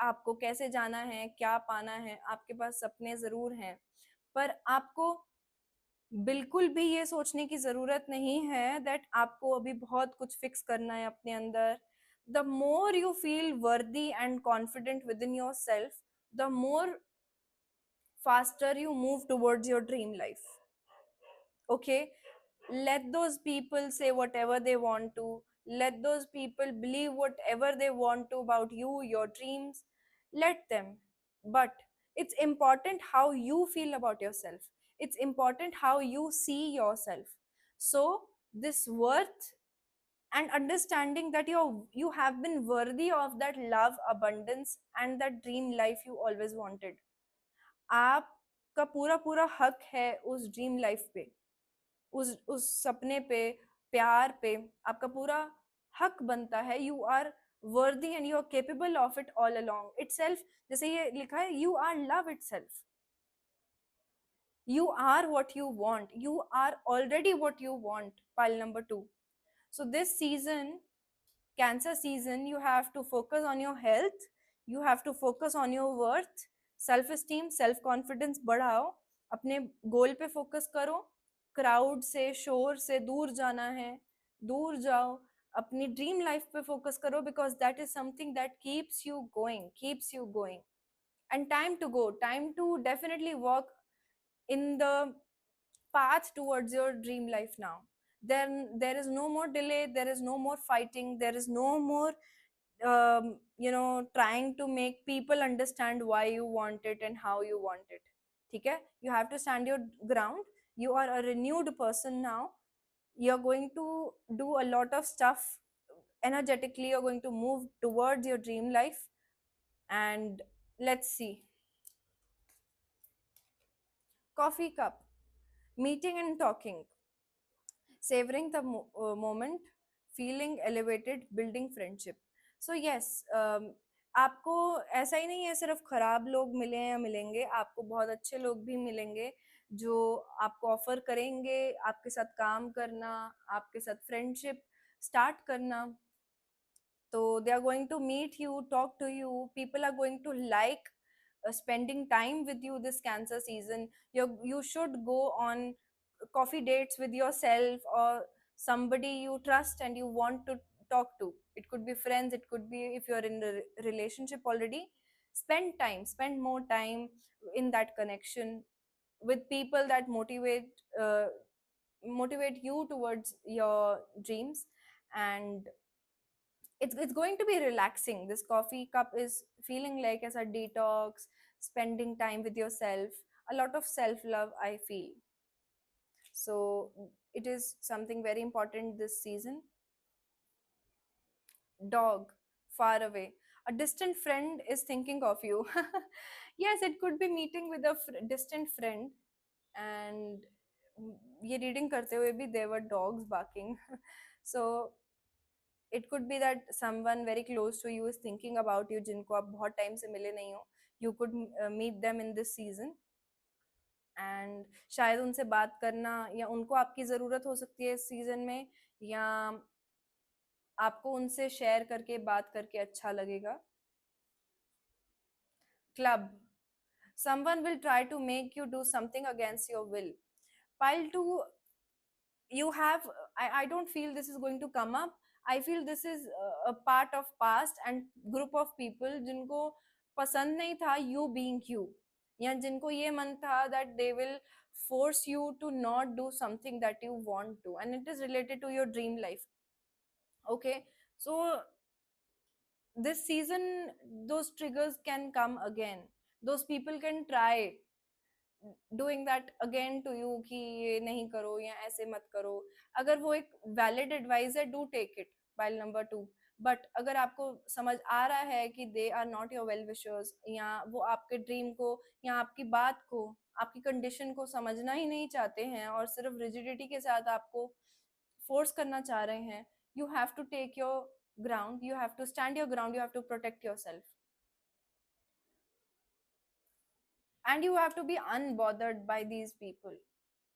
आपको कैसे जाना है, क्या पाना है, आपके पास सपने ज़रूर हैं, पर आपको बिल्कुल भी ये सोचने की ज़रूरत नहीं है दैट आपको अभी बहुत कुछ फिक्स करना है अपने अंदर. द मोर यू फील वर्दी and confident with in your self, the more faster you move towards your dream life. Okay, let those people say whatever they want to, let those people believe whatever they want to about you, your dreams, let them. But it's important how you feel about yourself, it's important how you see yourself. So this worth, and understanding that you have been worthy of that love, abundance and that dream life you always wanted. आपका पूरा पूरा हक है उस dream life पे, उस सपने पे, प्यार पे। आपका पूरा हक बनता है। You are worthy and you are capable of it all along itself. जैसे ये लिखा है, you are love itself. You are what you want. You are already what you want. Pile number two. So, this season, Cancer season, you have to focus on your health, you have to focus on your worth, self esteem, self confidence बढ़ाओ, अपने गोल पे focus करो, crowd से, शोर से दूर जाना है, दूर जाओ, अपनी ड्रीम लाइफ पे फोकस करो, because that is something that keeps you going and time to go, time to definitely work in the path towards your dream life now. Then there is no more delay, there is no more fighting, there is no more trying to make people understand why you want it and how you want it. Okay, you have to stand your ground. You are a renewed person now. You're going to do a lot of stuff energetically. You're going to move towards your dream life. And let's see, coffee cup, meeting and talking, savoring the moment, feeling elevated, building friendship. So yes, आपको ऐसा ही नहीं है सिर्फ खराब लोग मिले या मिलेंगे, आपको बहुत अच्छे लोग भी मिलेंगे जो आपको ऑफर करेंगे आपके साथ काम करना, आपके साथ फ्रेंडशिप स्टार्ट करना। So they are going to meet you, talk to you. People are going to like spending time with you this Cancer season. You should go on coffee dates with yourself or somebody you trust and you want to talk to. It could be friends, it could be if you're in a relationship already. Spend more time in that connection with people that uh, motivate you towards your dreams. And it's going to be relaxing. This coffee cup is feeling like as a detox, spending time with yourself, a lot of self love, I feel. So it is something very important this season. Dog, far away, a distant friend is thinking of you. Yes, it could be meeting with a distant friend. And ये reading करते हुए भी there were dogs barking. So it could be that someone very close to you is thinking about you, जिनको आप बहुत time से मिले नहीं हो. You could meet them in this season. And शायद उनसे बात करना या उनको आपकी ज़रूरत हो सकती है इस सीजन में, या आपको उनसे शेयर करके बात करके अच्छा लगेगा. Club, someone will try to make you do something against your will. Pile 2, you have, I don't feel this is going to come up. I feel this is a part of past and group of people जिनको पसंद नहीं था you being you, या जिनको ये मन था that they will force you to not do something that you want to, and it is related to your dream life. Okay, so this season those triggers can come again. Those people can try doing that again to you कि ये नहीं करो या ऐसे मत करो. अगर वो एक वैलिड एडवाइस है, do take it. Pile number 2. But अगर आपको समझ आ रहा है कि they are not your well wishers, या वो आपके ड्रीम को या आपकी बात को, आपकी कंडीशन को समझना ही नहीं चाहते हैं और सिर्फ रिजिडिटी के साथ आपको फोर्स करना चाह रहे हैं, you have to take your ground, you have to stand your ground, you have to protect yourself, and you have to be unbothered by these people.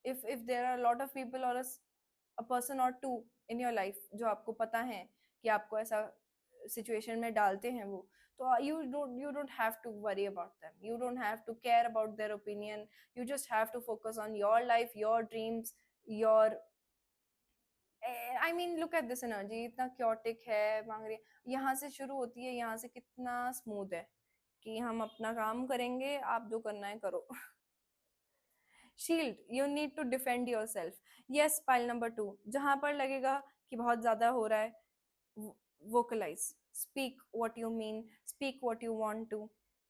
If there are a lot of people or a person or two in your life जो आपको पता है कि आपको ऐसा situation में डालते हैं वो, तो you don't have to worry about them, you don't have to care about their opinion. You just have to focus on your life, your dreams, your I mean look at this energy, इतना chaotic है मांग रही है. यहाँ से शुरू होती है, यहाँ से कितना स्मूथ है कि हम अपना काम करेंगे, आप जो करना है करो. Shield, you need to defend yourself. Yes, pile number 2, जहां पर लगेगा कि बहुत ज्यादा हो रहा है, vocalise, speak what you mean, speak what you want to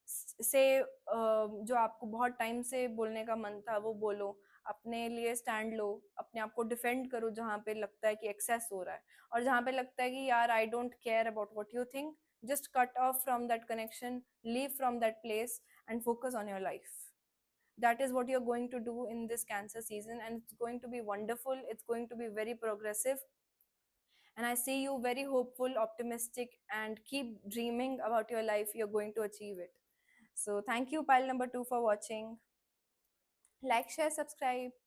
say. जो आपको बहुत टाइम से बोलने का मन था वो बोलो. अपने लिए स्टैंड लो, अपने आप को डिफेंड करो जहाँ पे लगता है कि एक्सेस हो रहा है, और जहाँ पे लगता है कि यार I don't care about what you think, just cut off from that connection, leave from that place, and focus on your life. That is what you're going to do in this cancer season, and it's going to be wonderful, it's going to be very progressive, and I see you very hopeful, optimistic, and keep dreaming about your life. You're going to achieve it. So thank you, pile number 2, for watching. Like, share, subscribe.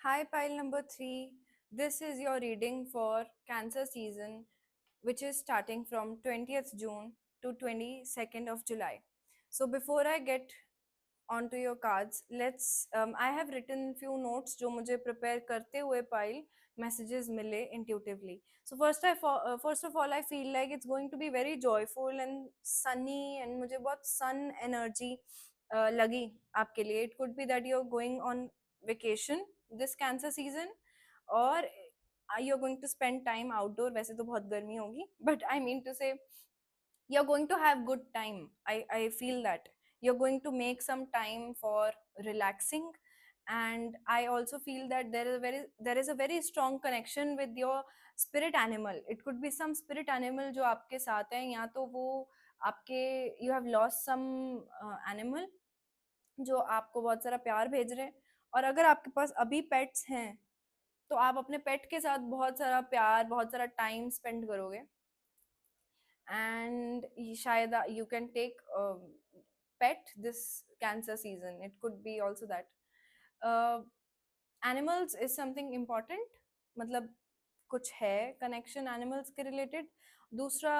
Hi, pile number 3. This is your reading for cancer season, which is starting from 20th June to 22nd of July. So before I get onto your cards, let's I have written few notes जो मुझे prepare करते हुए pile messages मिले intuitively. So first of all I feel like it's going to be very joyful and sunny, and मुझे बहुत sun energy लगी आपके लिए. It could be that you're going on vacation this cancer season, or you're going to spend time outdoor. वैसे तो बहुत गर्मी होगी, but I mean to say you're going to have good time. I feel that you're going to make some time for relaxing, and I also feel that there is a very strong connection with your spirit animal. It could be some spirit animal जो आपके साथ है, या तो वो आपके you have lost some animal जो आपको बहुत सारा प्यार भेज रहे हैं, और अगर आपके पास अभी पेट्स हैं तो आप अपने पेट के साथ बहुत सारा प्यार, बहुत सारा टाइम स्पेंड करोगे. And शायद you can take pet this cancer season. It could be also that animals is something important. मतलब कुछ है connection animals के related. दूसरा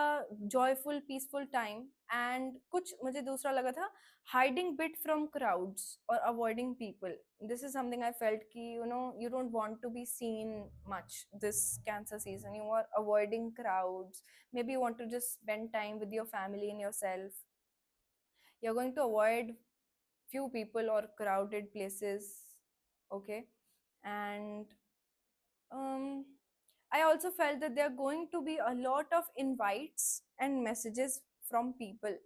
joyful peaceful time, and कुछ मुझे दूसरा लगा था hiding bit from crowds or avoiding people. This is something I felt कि you don't want to be seen much this cancer season. You are avoiding crowds. Maybe you want to just spend time with your family and yourself. You're going to avoid few people or crowded places. Okay. And um I also felt that there are going to be a lot of invites and messages from people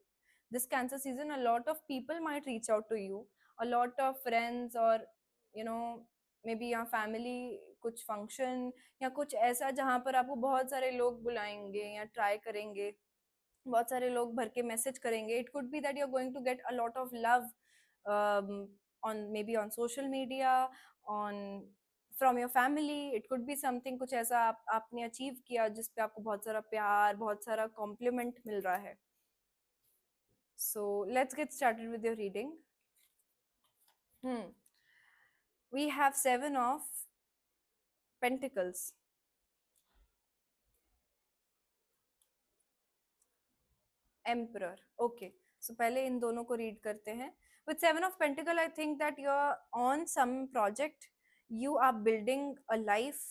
this cancer season. A lot of people might reach out to you, a lot of friends, or you know maybe your family, कुछ function या कुछ ऐसा जहाँ पर आपको बहुत सारे लोग बुलाएंगे या ट्राई करेंगे, बहुत सारे लोग भर के मैसेज करेंगे. It could be that you are going to get a lot of love on maybe on social media, on from your family. It could be something कुछ ऐसा आपने अचीव किया जिस पे आपको बहुत सारा प्यार, बहुत सारा कॉम्प्लीमेंट मिल रहा है. So let's get started with your reading. We have 7 of Pentacles, Emperor. Okay, so पहले इन दोनों को रीड करते हैं. With 7 of Pentacle, I think that you're on some project. You are building a life.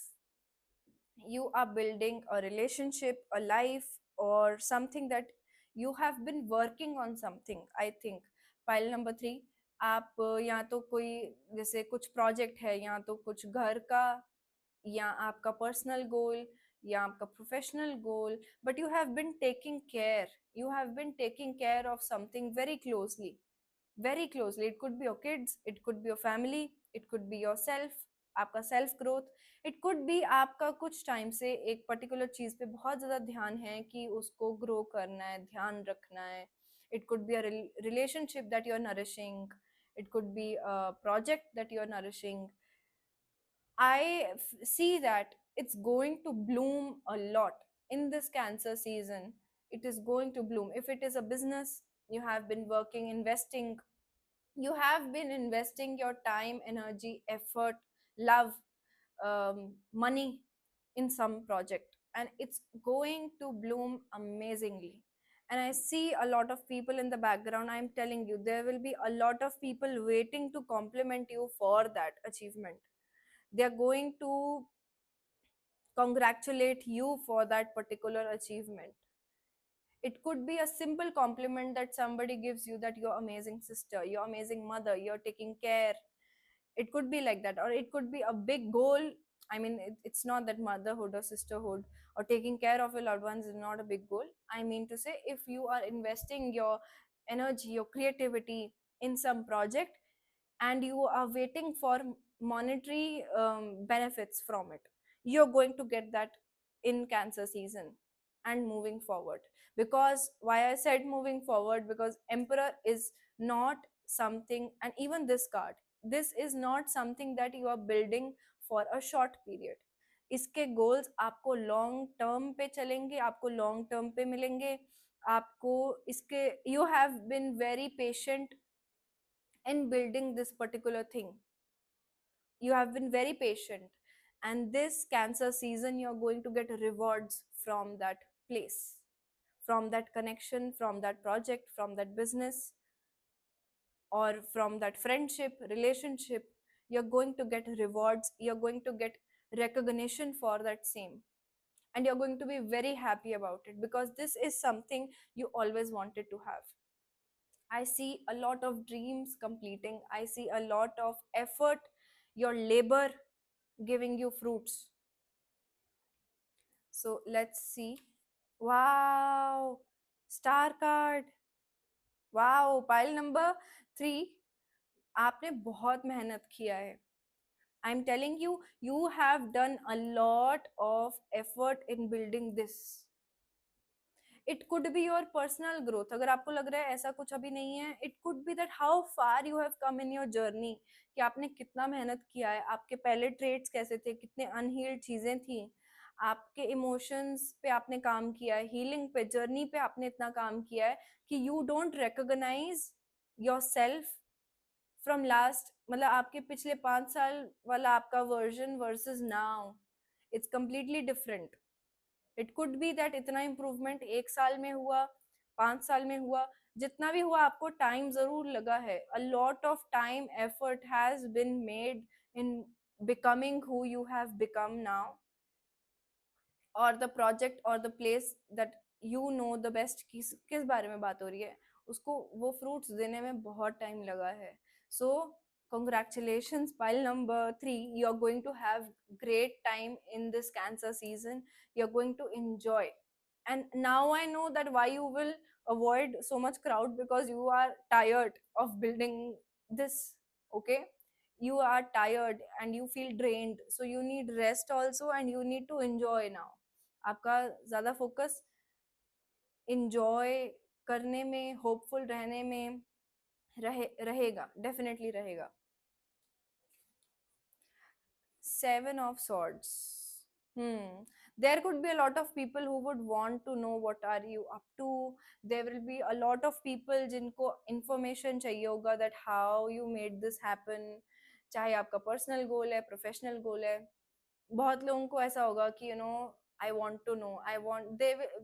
You are building a relationship, a life, or something that you have been working on something. I think pile number 3. आप या तो कोई जैसे कुछ project है, या तो कुछ घर का, या आपका पर्सनल गोल, या आपका professional goal, but you have been taking care, you have been taking care of something very closely, very closely. It could be your kids, it could be your family, it could be yourself, आपका self growth. It could B आपका कुछ time से एक particular चीज पे बहुत ज्यादा ध्यान है कि उसको ग्रो करना है, ध्यान रखना है. It could be a relationship that you are nourishing. It could be a project that you are nourishing. see that it's going to bloom a lot in this cancer season. It is going to bloom. If it is a business, you have been working, investing, you have been investing your time, energy, effort, love, money in some project, and it's going to bloom amazingly. And I see a lot of people in the background. I'm telling you, there will be a lot of people waiting to compliment you for that achievement. They are going to congratulate you for that particular achievement. It could be a simple compliment that somebody gives you, that you're amazing sister, you're amazing mother, you're taking care. It could be like that, or it could be a big goal. I mean, it's not that motherhood or sisterhood or taking care of your loved ones is not a big goal. I mean to say, if you are investing your energy, your creativity in some project, and you are waiting for monetary benefits from it. You're going to get that in Cancer season and moving forward. Because why I said moving forward, because Emperor is not something, and even this card, this is not something that you are building for a short period. इसके goals आपको long term पे चलेंगे, आपको long term पे मिलेंगे, आपको इसके, you have been very patient in building this particular thing. You have been very patient, and this Cancer season you're going to get rewards from that place, from that connection, from that project, from that business, or from that friendship relationship. You're going to get rewards, you're going to get recognition for that same, and you're going to be very happy about it, because this is something you always wanted to have. I see a lot of dreams completing. I see a lot of effort, your labor giving you fruits. So let's see. Wow, star card. Wow, pile number 3. आपने बहुत मेहनत किया है. I'm telling you, you have done a lot of effort in building this. It could be your personal growth. अगर आपको लग रहा है ऐसा कुछ अभी नहीं है, it could be that how far you have come in your journey, कि आपने कितना मेहनत किया है, आपके पहले ट्रेड्स कैसे थे, कितने अनहील्ड चीजें थी, आपके इमोशंस पे आपने काम किया है, हीलिंग पे, जर्नी पे आपने इतना काम किया है कि you don't recognise yourself from last, मतलब आपके पिछले 5 साल वाला आपका version versus now, it's completely different. It could be that इतना इम्प्रूवमेंट 1 साल में हुआ, 5 साल में हुआ, जितना भी हुआ आपको टाइम जरूर लगा है. अ lot of time effort has been made in becoming who you have become now, और द प्रोजेक्ट और the place that you know the best. किस बारे में बात हो रही है, उसको वो फ्रूट्स देने में बहुत टाइम लगा है. सो congratulations, pile number 3. You're going to have great time in this Cancer season. You're going to enjoy. And now I know that why you will avoid so much crowd, because you are tired of building this. Okay, you are tired and you feel drained, so you need rest also, and you need to enjoy now. आपका ज्यादा focus enjoy करने में, hopeful रहने में रहेगा, definitely रहेगा. 7 of Swords. There could be a lot of people who would want to know what are you up to. There will be a lot of people जिनको information चाहिए होगा that how you made this happen. चाहे आपका personal goal है, professional गोल है, बहुत लोगों को ऐसा होगा कि I want to know, I want,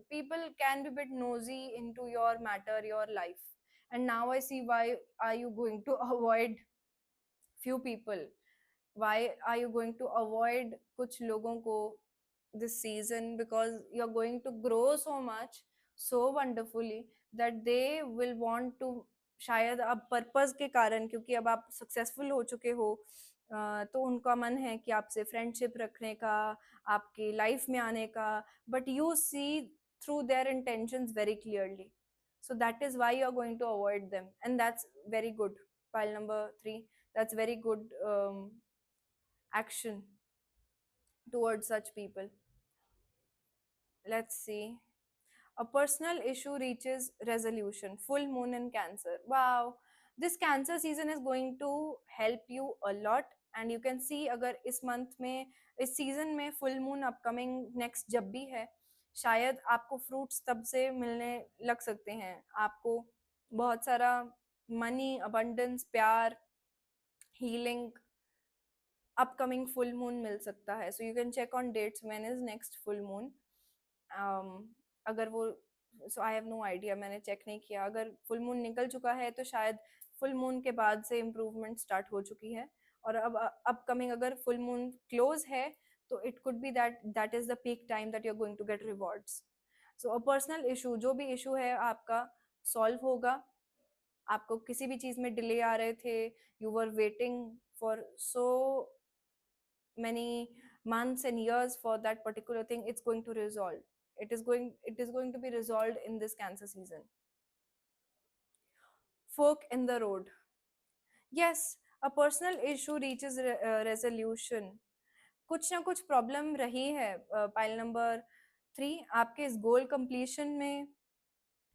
people can be bit nosy into your matter, your life. And now I see why are you going to avoid few people, why are you going to avoid कुछ लोगों को this season, because you're going to grow so much, so wonderfully, that they will want to, शायद अब purpose के कारण, क्योंकि अब आप सक्सेसफुल हो चुके हो, तो उनका मन है कि आपसे फ्रेंडशिप रखने का, आपकी लाइफ में आने का, but you see through their intentions very clearly. So that is why you are going to avoid them, and that's very good. Pile number 3, that's very good action towards such people. Let's see. A personal issue reaches resolution. Full moon in Cancer. Wow. This Cancer season is going to help you a lot. And you can see अगर इस month में, इस season में full moon upcoming next जब भी है, शायद आपको फ्रूट्स तब से मिलने लग सकते हैं. आपको बहुत सारा मनी, अबंडेंस, प्यार, हीलिंग, अपकमिंग फुल मून मिल सकता है. So you can check on dates when is next full moon. अगर वो, so I have no idea, मैंने चेक नहीं किया. अगर फुल मून निकल चुका है तो शायद फुल मून के बाद से इम्प्रूवमेंट स्टार्ट हो चुकी है. और अब अपकमिंग अगर फुल मून क्लोज है, तो it could be that that is the peak time that you are going to get rewards. So a personal issue, जो भी इशू है आपका, सॉल्व होगा. आपको किसी भी चीज में डिले आ रहे थे, you were waiting for so many months and years for that particular thing, it's going to resolve. It is going to be resolved in this Cancer season. Fork in the road. Yes, A personal issue reaches resolution. कुछ ना कुछ problem रही है pile number 3 आपके इस गोल completion में.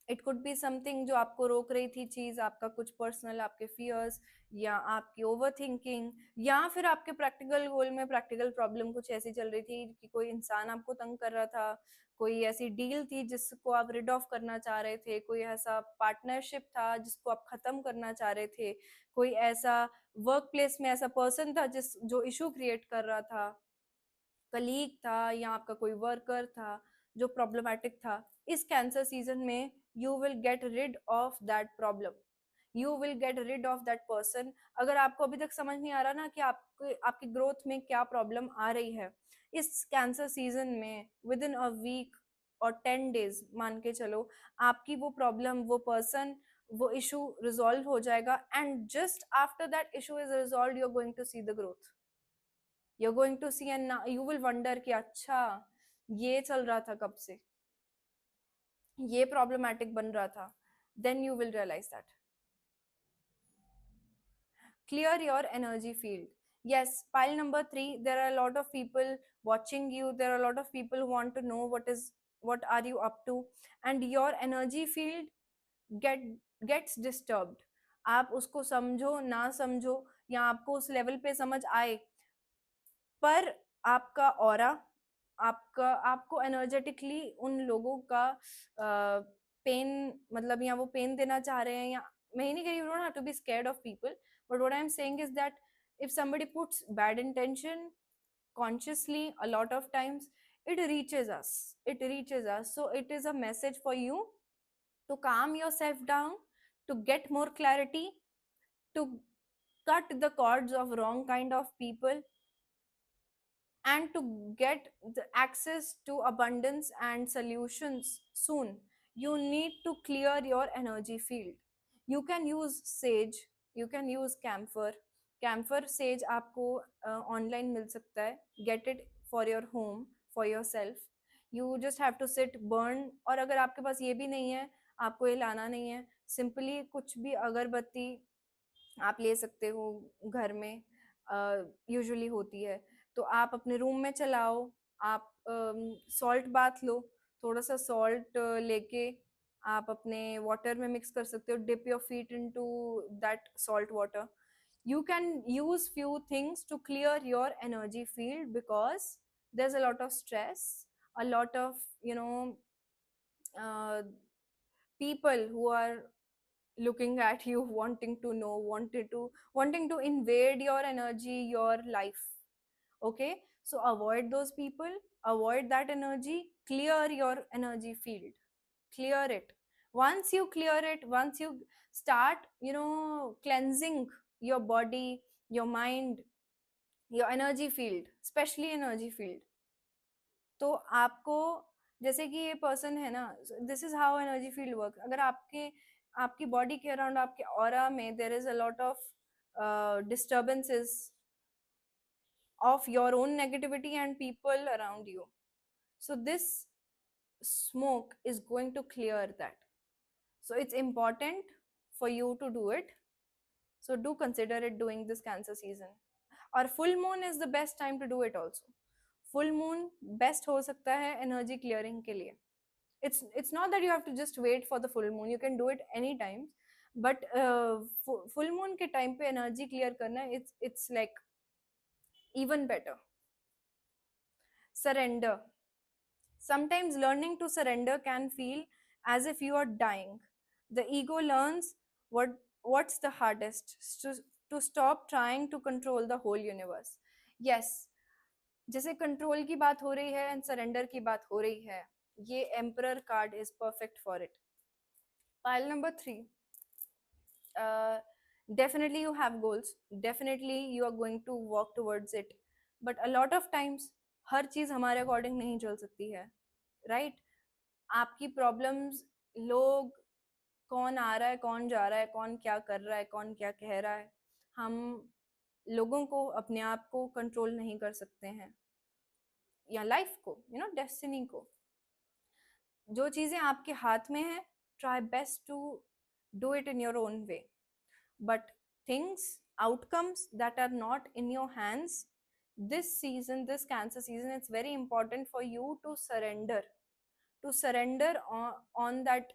It could be something जो आपको रोक रही थी चीज, आपका कुछ पर्सनल, आपके फियर्स, या आपकी ओवर थिंकिंग, या फिर आपके प्रैक्टिकल गोल में प्रैक्टिकल प्रॉब्लम कुछ ऐसी चल रही थी कि कोई इंसान आपको तंग कर रहा था, कोई ऐसी डील थी जिसको आप रिड ऑफ करना चाह रहे थे, कोई ऐसा पार्टनरशिप था जिसको आप खत्म करना चाह रहे थे, कोई ऐसा वर्क प्लेस में ऐसा पर्सन था जिस जो इशू क्रिएट कर रहा था, कलीग था या आपका कोई वर्कर था जो प्रॉब्लमेटिक था. इस कैंसर सीजन में you will get rid of that problem, you will get rid of that person. अगर आपको अभी तक समझ नहीं आ रहा ना कि आपकी ग्रोथ में क्या प्रॉब्लम आ रही है, इस कैंसर सीजन में विद इन अ वीक और 10 days मान के चलो, आपकी वो प्रॉब्लम, वो पर्सन, वो इशू रिजॉल्व हो जाएगा. And just after that issue is resolve you are going to see the growth. You are going to see and you will wonder कि अच्छा ये चल रहा था कब से, ये प्रॉब्लमैटिक बन रहा था. Then you will realise that. Clear your energy field. Yes, pile number 3, there are a lot of people watching you, there are a lot of people who want to know what are you up to, and your energy field get gets disturbed. आप उसको समझो ना समझो, या आपको उस level पे समझ आए, पर आपका ऑरा, आपका आपको एनर्जेटिकली उन लोगों का पेन, मतलब या वो पेन देना चाह रहे हैं, या मैं ही नहीं कह रही, you don't have to be scared of people, but what I am saying is that if somebody puts bad intention consciously, a lot of times it reaches us, so it is a message for you to calm yourself down, to get more clarity, to cut the cords of wrong kind of people, and to get the access to abundance and solutions soon. You need to clear your energy field. You can use sage, you can use camphor. Camphor sage आपको online मिल सकता है. Get it for your home, for yourself. You just have to sit burn. और अगर आपके पास ये भी नहीं है, आपको ये लाना नहीं है, सिंपली कुछ भी अगरबत्ती आप ले सकते हो घर में, यूजुअली होती है, तो आप अपने रूम में चलाओ. आप सॉल्ट बाथ लो, थोड़ा सा सॉल्ट लेके आप अपने वाटर में मिक्स कर सकते हो. Dip your feet into that salt water. You can use few things to clear your energy field, because there's a lot of stress, a lot of, you know, uh, people who are looking at you, wanting to know, wanting to invade your energy, your life. Okay, so avoid those people, avoid that energy, clear your energy field, clear it. Once you clear it, once you start, cleansing your body, your mind, your energy field, especially energy field, तो आपको, जैसे कि ये person है ना, this is how energy field work. अगर आपकी body के अराउंड, आपके ऑरा में there is a lot of disturbances of your own negativity and people around you, so this smoke is going to clear that. So it's important for you to do it, so do consider it during this cancer season. Or full moon is the best time to do it also. Full moon best हो सकता है energy clearing के लिए. It's not that you have to just wait for the full moon, you can do it anytime, but full moon के time पे energy clear करना, it's like even better. Surrender. Sometimes learning to surrender can feel as if you are dying. The ego learns what's the hardest, to stop trying to control the whole universe. Yes, जैसे control की बात हो रही है and surrender की बात हो रही है, ये emperor card is perfect for it. Pile number 3, definitely you have goals, definitely you are going to walk towards it, but a lot of times हर चीज हमारे अकॉर्डिंग नहीं चल सकती है, राइट? आपकी प्रॉब्लम्स, लोग, कौन आ रहा है, कौन जा रहा है, कौन क्या कर रहा है, कौन क्या कह रहा है, हम लोगों को, अपने आप को कंट्रोल नहीं कर सकते हैं, या लाइफ को, डेस्टिनी को. जो चीजें आपके हाथ में है, try best to do it in your own way, but things outcomes that are not in your hands. This season, this Cancer season, it's very important for you to surrender on that,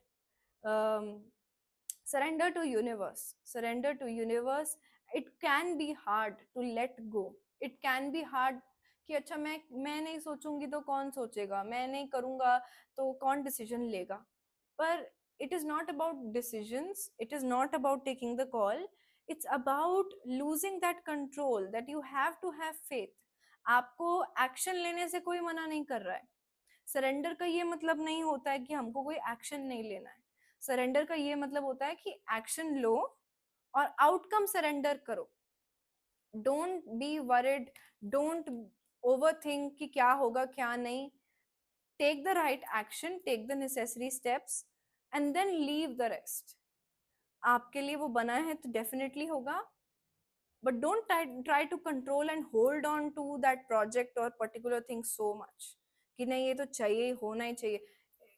um, surrender to universe. It can be hard to let go. It can be hard कि अच्छा मैं नहीं सोचूंगी तो कौन सोचेगा, मैं नहीं करूंगा तो कौन डिसीजन लेगा. पर it is not about decisions, it is not about taking the call, it's about losing that control. That you have to have faith. आपको एक्शन लेने से कोई मना नहीं कर रहा है. सरेंडर का ये मतलब नहीं होता है कि हमको कोई एक्शन नहीं लेना है. सरेंडर का ये मतलब होता है कि एक्शन लो और आउटकम सरेंडर करो. Don't be worried, don't overthink कि क्या होगा क्या नहीं. Take the right action, take the necessary steps and then leave the rest. आपके लिए वो बना है तो डेफिनेटली होगा. But don't try to control and hold on to that project or particular thing so much कि नहीं ये तो चाहिए, होना ही चाहिए.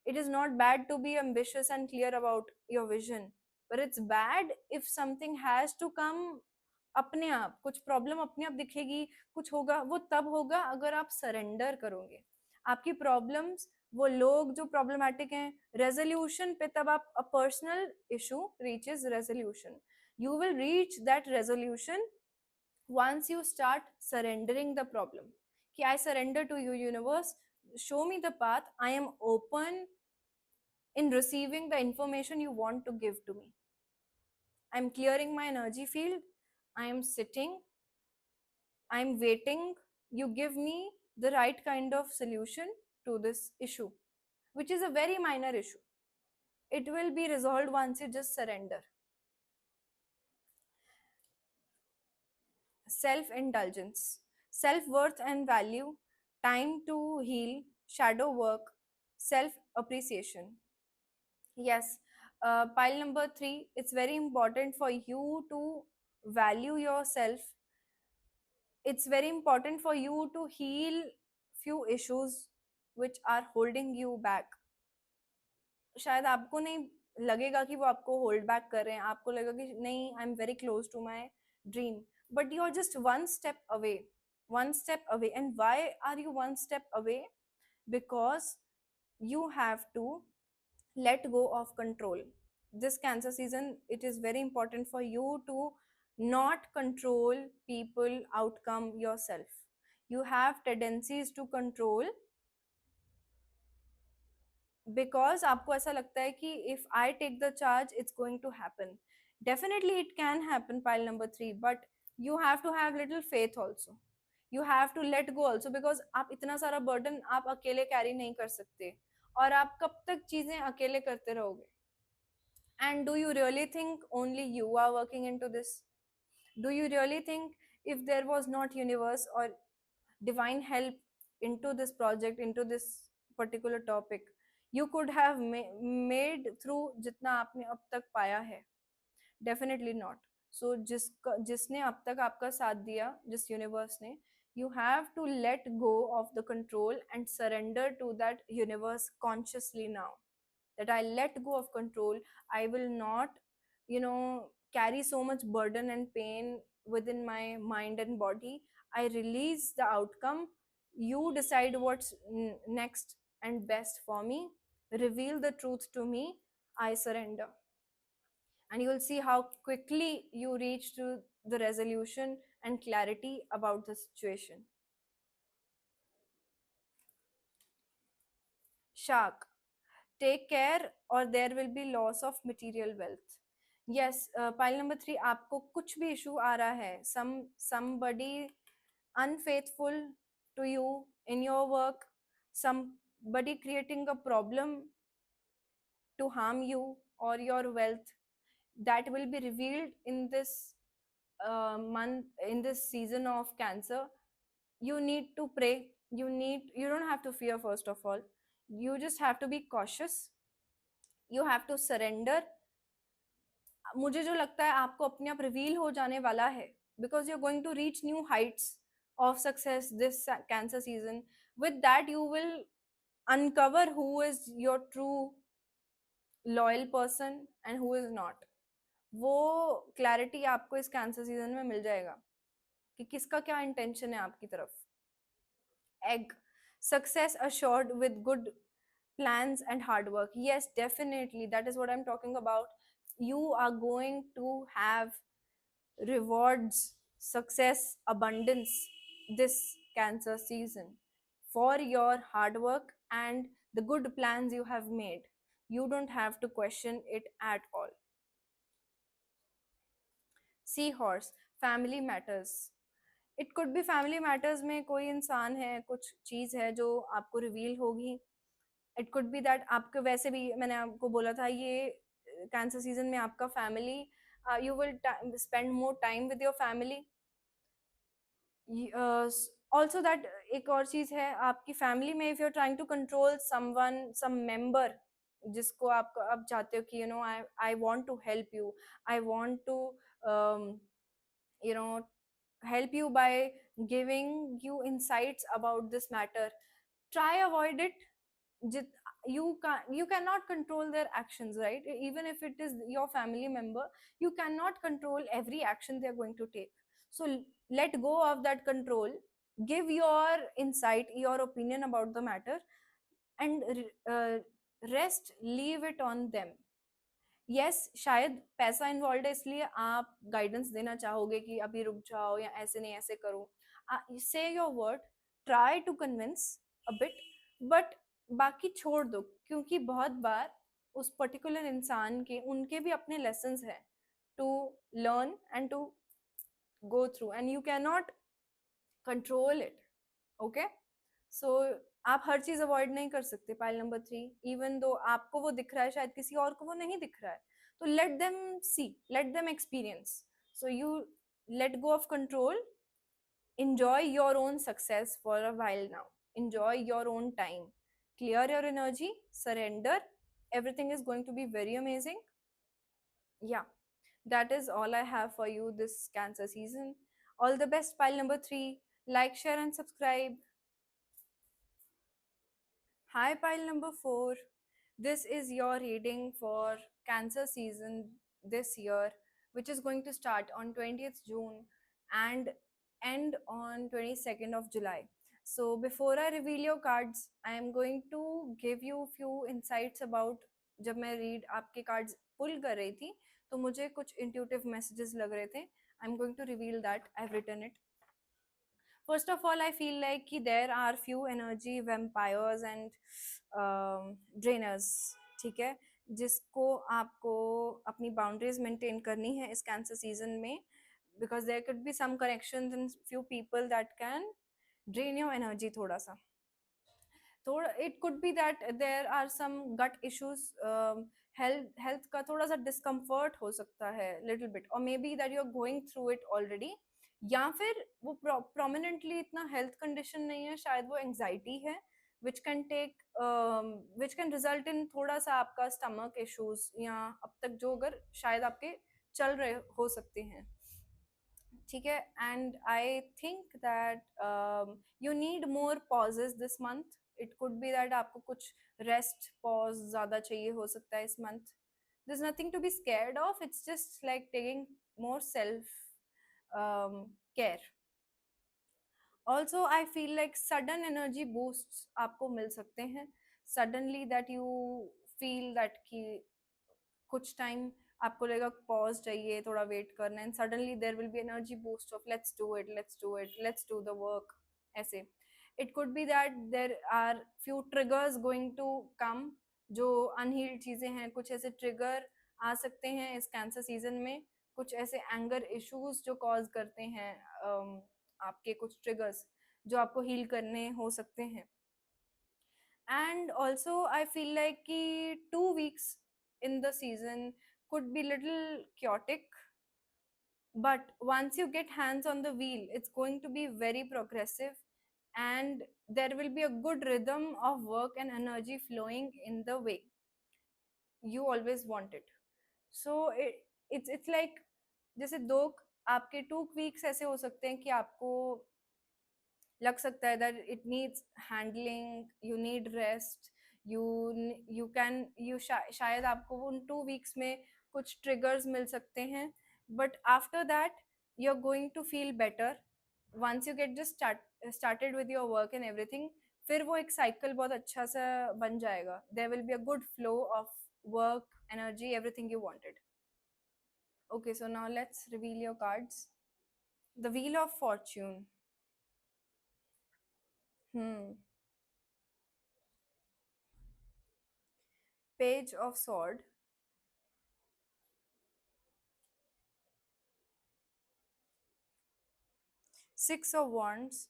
It is not bad to be ambitious and clear about your vision, but it's bad if something has to come अपने आप. कुछ प्रॉब्लम अपने आप दिखेगी, कुछ होगा, वो तब होगा अगर आप सरेंडर करोगे. आपकी प्रॉब्लम्स, वो लोग जो प्रॉब्लमैटिक हैं, रेजोल्यूशन पे तब आप, अ personal issue reaches resolution. You will reach that resolution once you start surrendering the problem. कि I surrender to you, universe. Show me the path. I am open in receiving the information you want to give to me. I'm clearing my energy field. I am sitting. I'm waiting. You give me the right kind of solution to this issue, which is a very minor issue. It will be resolved once you just surrender. Self indulgence, self worth and value, time to heal, shadow work, self appreciation. Yes, pile number three, it's very important for you to value yourself. It's very important for you to heal few issues which are holding you back. शायद आपको नहीं लगेगा कि वो आपको hold back कर रहे हैं, आपको लगेगा कि नहीं, I am very close to my dream, but you are just one step away. One step away. And why are you one step away? Because you have to let go of control. This Cancer season, it is very important for you to not control people, outcome, yourself. You have tendencies to control because आपको ऐसा लगता है कि if I take the charge, it's going to happen. Definitely it can happen, pile number 3, but you have to have little faith also. You have to let go also, because आप इतना सारा burden आप अकेले carry नहीं कर सकते, और आप कब तक चीजें अकेले करते रहोगे? And do you really think only you are working into this? Do you really think if there was not universe or divine help into this project, into this particular topic, you could have made through जितना आपने अब तक पाया है? Definitely not. So जिसने अब तक आपका साथ दिया, जिस universe ने, you have to let go of the control and surrender to that universe consciously now. That I let go of control. I will not, carry so much burden and pain within my mind and body. I release the outcome. You decide what's next and best for me. Reveal the truth to me. I surrender. And you will see how quickly you reach to the resolution and clarity about the situation. Shark, take care or there will be loss of material wealth. Yes, pile number 3, आपको कुछ भी issue आ रहा है, somebody unfaithful to you in your work, somebody creating a problem to harm you or your wealth, that will be revealed in this month, in this season of Cancer. You need to pray. You don't have to fear. First of all, you just have to be cautious. You have to surrender. मुझे जो लगता है आपको अपने आप reveal हो जाने वाला है, because you're going to reach new heights of success this Cancer season. With that, you will uncover who is your true loyal person and who is not. वो क्लैरिटी आपको इस कैंसर सीजन में मिल जाएगा कि किसका क्या इंटेंशन है आपकी तरफ. Egg, success assured with good plans and hard work. Yes, definitely, that is what I'm talking about. You are going to have rewards, success, abundance this cancer season for your hard work and the good plans you have made. You don't have to question it at all. Seahorse, family matters. It could B family matters में कोई इंसान है, कुछ चीज है जो आपको reveal होगी. इट कुड बी दैट आपको वैसे भी मैंने आपको बोला था ये कैंसर सीजन में आपका family, you will spend more time with your family. Also that एक और चीज है आपकी फैमिली में, if you are trying to control someone, some member जिसको आप चाहते हो कि I I want to help you, I want to you know help you by giving you insights about this matter, try avoid it. You cannot control their actions, right? Even if it is your family member, you cannot control every action they are going to take. So let go of that control, give your insight, your opinion about the matter, and rest, leave it on them. Yes शायद पैसा involve है इसलिए आप guidance देना चाहोगे कि अभी रुक जाओ या ऐसे नहीं ऐसे करो. Say your word, try to convince a bit, but बाकी छोड़ दो, क्योंकि बहुत बार उस पर्टिकुलर इंसान के उनके भी अपने लेसन्स हैं to learn and to go through, and you can not control it. Okay, so आप हर चीज अवॉइड नहीं कर सकते. पाइल नंबर 3, इवन दो आपको वो दिख रहा है शायद किसी और को वो नहीं दिख रहा है, तो let them see, let them experience. So you let go of control, enjoy your own success for a while now, enjoy your own time, clear your energy, surrender, everything is going to be very amazing. Yeah, that is all I have for you this cancer season. All the best. Pile number 3, like, share and subscribe. Hi, pile number 4. This is your reading for Cancer season this year, which is going to start on 20th June and end on 22nd of July. So, before I reveal your cards, I am going to give you few insights about जब मैं read आपके cards pull कर रही थी तो मुझे कुछ intuitive messages लग रहे थे. I'm going to reveal that. I've written it. First of all, I feel like कि there are few energy vampires and drainers. ठीक है, जिसको आपको अपनी बाउंड्रीज मेंटेन करनी है इस कैंसर सीजन में, because there could be some connections and few people that can drain your energy थोड़ा सा. थोड़ा it could be that there are some gut issues, health का थोड़ा सा डिस्कम्फर्ट हो सकता है लिटिल बिट, और maybe that you are going through it already, या फिर वो प्रोमिनेंटली इतना हेल्थ कंडीशन नहीं है, शायद वो एंग्जाइटी है which can take which can result in थोड़ा सा आपका स्टमक इश्यूज, या अब तक जो अगर शायद आपके चल रहे हो सकते हैं. ठीक है, and I think that you need more pauses this month. It could be that आपको कुछ रेस्ट पॉज ज़्यादा चाहिए हो सकता है इस month. There is nothing to be scared of, it's just like taking more self care. Also I feel like sudden energy boost आपको मिल सकते हैं suddenly, that you feel that कि कुछ टाइम आपको लगेगा पॉज चाहिए, थोड़ा वेट करना, and suddenly there will be energy boost of let's do it, let's do it, let's do the work. ऐसे it could be that there are few triggers going to come, जो unhealed चीज़ें हैं, कुछ ऐसे trigger आ सकते हैं इस cancer season में, कुछ ऐसे एंगर इश्यूज जो कॉज करते हैं आपके कुछ ट्रिगर्स जो आपको हील करने हो सकते हैं. And also I feel like ki 2 weeks in the season could be little chaotic, but once you get hands on the wheel it's going to be very progressive, and there will be a good rhythm of work and energy flowing in the way you always want it. So it's like जैसे दो आपके 2 weeks ऐसे हो सकते हैं कि आपको लग सकता है that it needs handling, you need rest, you you can you शायद आपको उन 2 weeks में कुछ ट्रिगर्स मिल सकते हैं, but after that you are going to feel better once you get just started with your work and everything. फिर वो एक साइकिल बहुत अच्छा सा बन जाएगा, there will be a good flow of work, energy, everything you wanted. Okay, so now let's reveal your cards. The Wheel of Fortune. Hmm. Page of Sword. Six of Wands.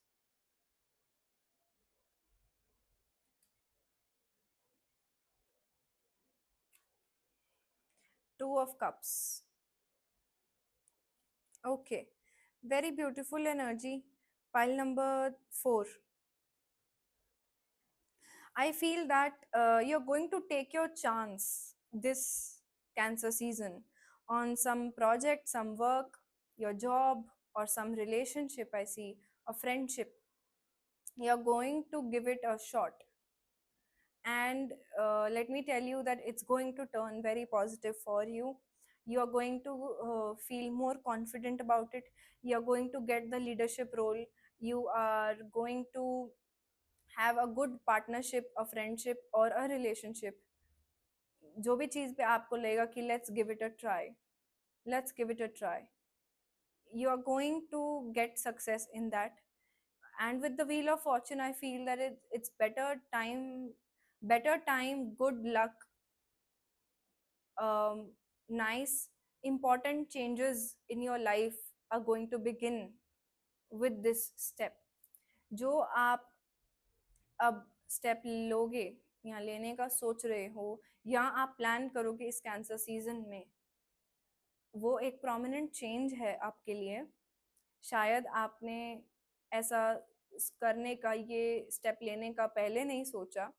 Two of Cups. Okay. Very beautiful energy. Pile number 4. I feel that you're going to take your chance this Cancer season on some project, some work, your job, or some relationship. I see a friendship. You're going to give it a shot. And let me tell you that it's going to turn very positive for you. You are going to feel more confident about it. You are going to get the leadership role. You are going to have a good partnership, a friendship, or a relationship. जो भी चीज़ पे आपको लगेगा कि let's give it a try, let's give it a try, you are going to get success in that. And with the Wheel of Fortune, I feel that it's better time, good luck, um, nice, important changes in your life are going to begin with this step. जो आप अब step लोगे या लेने का सोच रहे हो या आप प्लान करोगे इस कैंसर सीजन में, वो एक प्रोमिनेंट चेंज है आपके लिए। शायद आपने ऐसा करने का, ये स्टेप लेने का पहले नहीं सोचा,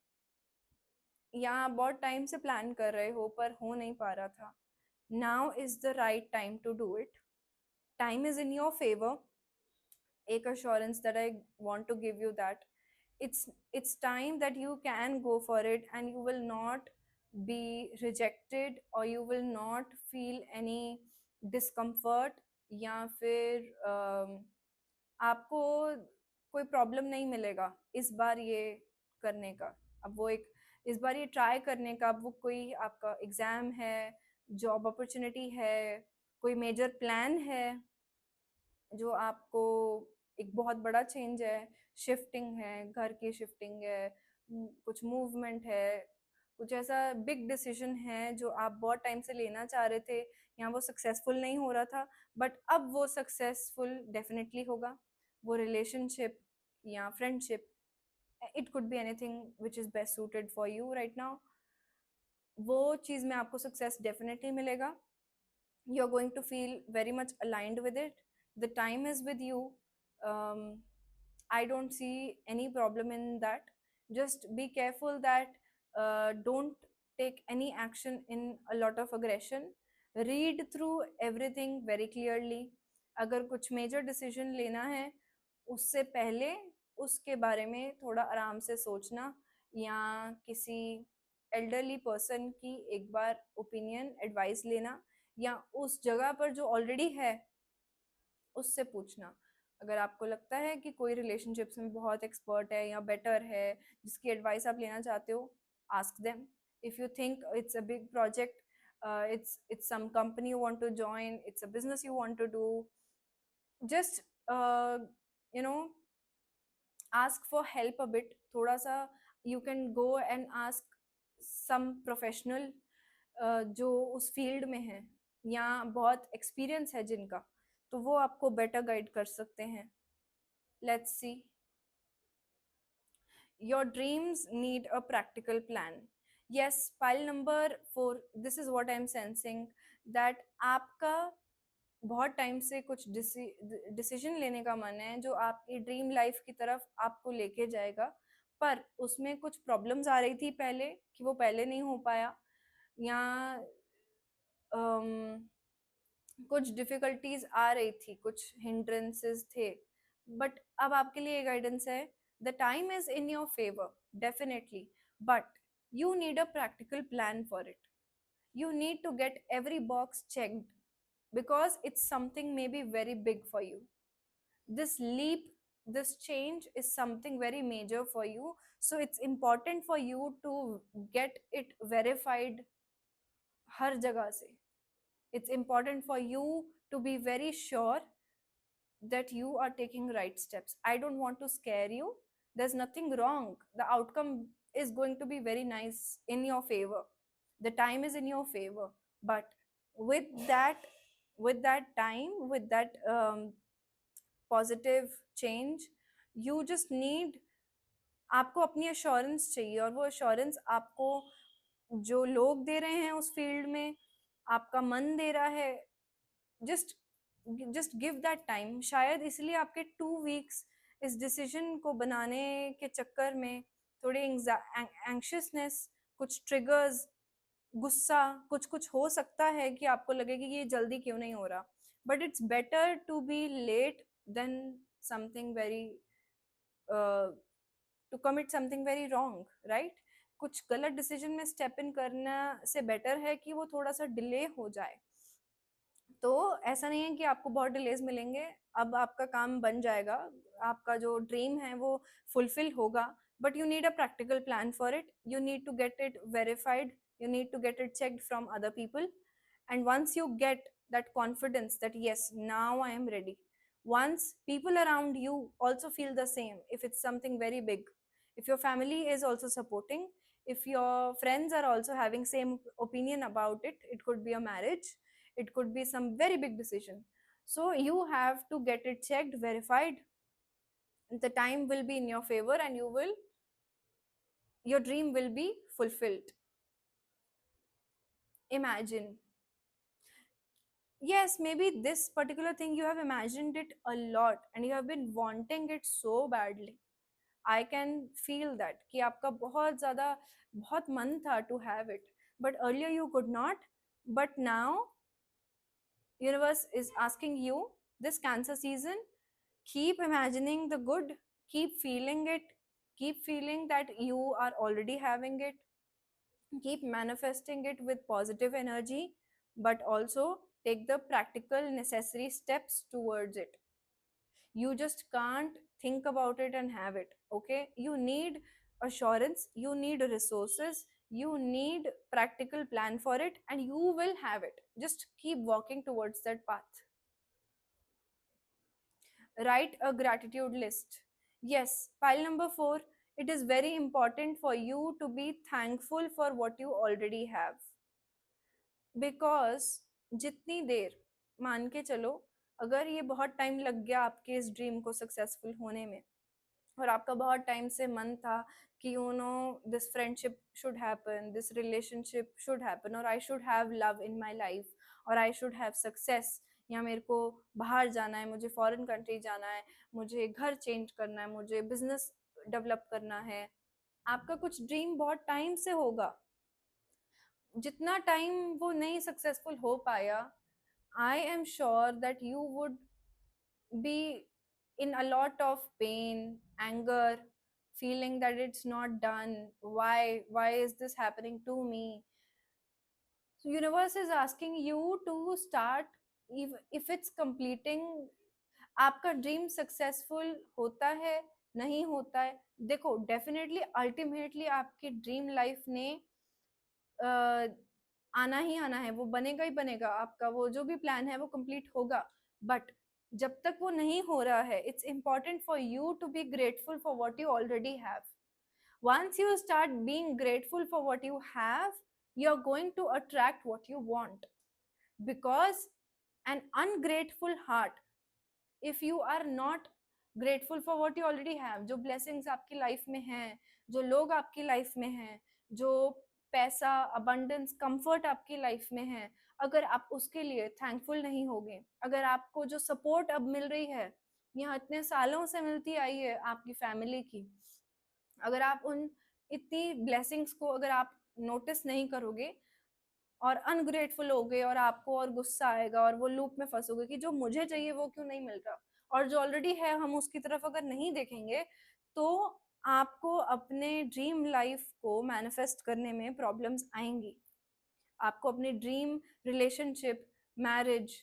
या आप बहुत टाइम से प्लान कर रहे हो पर हो नहीं पा रहा था। Now is the right time to do it. Time is in your favour. एक assurance that I want to give you, that it's time that you can go for it and you will not be rejected or you will not feel any discomfort, या फिर आपको कोई problem नहीं मिलेगा इस बार ये करने का। अब वो एक इस बार ये ट्राई करने का, अब वो कोई आपका एग्ज़ाम है, जॉब अपॉर्चुनिटी है, कोई मेजर प्लान है जो आपको एक बहुत बड़ा चेंज है, शिफ्टिंग है, घर की शिफ्टिंग है, कुछ मूवमेंट है, कुछ ऐसा बिग डिसीजन है जो आप बहुत टाइम से लेना चाह रहे थे, या वो सक्सेसफुल नहीं हो रहा था, बट अब वो सक्सेसफुल डेफिनेटली होगा। वो रिलेशनशिप या friendship, it could be anything which is best suited for you right now, वो चीज़ में आपको सक्सेस डेफिनेटली मिलेगा। you're going to feel very much aligned with it. The time is with you. um, I don't see any problem in that. Just be careful that don't take any action in a lot of aggression. Read through everything very clearly. अगर कुछ major decision लेना है उससे पहले उसके बारे में थोड़ा आराम से सोचना, या किसी एल्डरली पर्सन की एक बार ओपिनियन एडवाइस लेना, या उस जगह पर जो ऑलरेडी है उससे पूछना। अगर आपको लगता है कि कोई रिलेशनशिप्स में बहुत एक्सपर्ट है या बेटर है जिसकी एडवाइस आप लेना चाहते हो, ask them. If you think it's a big project, it's some company you want to join, it's a business you want to do, just you know ask for help a bit, थोड़ा सा। you can go and ask some professional जो उस field में है या बहुत experience है जिनका, तो वो आपको बेटर गाइड कर सकते हैं। Let's see. Your dreams need a practical plan. Yes, pile number 4, this is what I M sensing, that आपका बहुत टाइम से कुछ डिसीजन लेने का मन है जो आपकी ड्रीम लाइफ की तरफ आपको लेके जाएगा, पर उसमें कुछ प्रॉब्लम्स आ रही थी पहले कि वो पहले नहीं हो पाया, या कुछ डिफिकल्टीज आ रही थी, कुछ हिंड्रेंसेस थे, बट अब आपके लिए गाइडेंस है। The time is in your favour definitely, but you need a practical plan for it. You need to get every box checked because it's something maybe very big for you. This leap, this change is something very major for you. So it's important for you to get it verified har jagah se. It's important for you to be very sure that you are taking right steps. I don't want to scare you. There's nothing wrong. The outcome is going to be very nice in your favor. The time is in your favor. But with that, with that time, with that positive change, you just need, आपको अपनी assurance चाहिए, और वो assurance आपको जो लोग दे रहे हैं उस फील्ड में, आपका मन दे रहा है. Just just give that time. शायद इसलिए आपके 2 वीक्स इस डिसीजन को बनाने के चक्कर में थोड़ी एंक्शियसनेस, कुछ ट्रिगर्स, गुस्सा, कुछ कुछ हो सकता है कि आपको लगे कि ये जल्दी क्यों नहीं हो रहा. But it's better to be late than something very, to commit something very wrong, right. कुछ गलत डिसीजन में स्टेप इन करना से बेटर है कि वो थोड़ा सा डिले हो जाए. तो ऐसा नहीं है कि आपको बहुत डिलेज मिलेंगे, अब आपका काम बन जाएगा, आपका जो ड्रीम है वो फुलफिल होगा. But you need a practical plan for it. You need to get it verified. You need to get it checked from other people. And once you get that confidence that yes, now I am ready, once people around you also feel the same, if it's something very big, if your family is also supporting, if your friends are also having same opinion about it, it could be a marriage, it could be some very big decision. So you have to get it checked, verified. The time will be in your favor and your dream will be fulfilled. Imagine, yes, maybe this particular thing you have imagined it a lot and you have been wanting it so badly. I can feel that कि आपका बहुत ज़्यादा, बहुत मन था to have it, but earlier you could not. But now universe is asking you, this Cancer season, keep imagining the good, keep feeling it, keep feeling that you are already having it, keep manifesting it with positive energy, but also take the practical necessary steps towards it. You just can't think about it and have it. Okay, you need assurance, you need resources, you need practical plan for it, and you will have it. Just keep walking towards that path. Write a gratitude list. Yes, pile number 4, it is very important for you to be thankful for what you already have. Because जितनी देर, मान के चलो, अगर ये बहुत time लग गया आपके इस ड्रीम को सक्सेसफुल होने में, और आपका बहुत टाइम से मन था कि you know this friendship should happen, this relationship should happen, और I should have love in my life, और आई शुड हैव सक्सेस, या मेरे को बाहर जाना है, मुझे फॉरेन कंट्री जाना है, मुझे घर चेंज करना है, मुझे बिजनेस डेवलप करना है. आपका कुछ ड्रीम बहुत टाइम से होगा, जितना टाइम वो नहीं सक्सेसफुल हो पाया, आई am sure that you would be in a lot of pain, anger, feeling that it's not done, why is this happening to me. So universe is asking you to start, if it's completing, आपका dream successful होता है, नहीं होता है, देखो definitely ultimately आपकी dream life ने आना ही आना है, वो बनेगा ही बनेगा, आपका वो जो भी प्लान है वो कंप्लीट होगा. बट जब तक वो नहीं हो रहा है, it's important for you to be grateful for what you already have. Once you start being grateful for what you have, you're going to attract what you want. Because an ungrateful heart, if you are not grateful for what you already have, जो blessings आपकी life में हैं, जो लोग आपकी life में हैं, जो पैसा, abundance, comfort आपकी लाइफ में है, अगर आप उसके लिए थैंकफुल नहीं होगे, अगर आपको जो सपोर्ट अब मिल रही है, यहाँ इतने सालों से मिलती आई है आपकी फैमिली की, अगर आप उन इतनी ब्लेसिंग्स को अगर आप नोटिस नहीं करोगे और अनग्रेटफुल होगे, और आपको और गुस्सा आएगा और वो लूप में फंसोगे कि जो मुझे चाहिए वो क्यों नहीं मिल रहा, और जो ऑलरेडी है हम उसकी तरफ अगर नहीं देखेंगे, तो आपको अपने ड्रीम लाइफ को मैनिफेस्ट करने में प्रॉब्लम्स आएंगी. आपको अपनी dream relationship, marriage,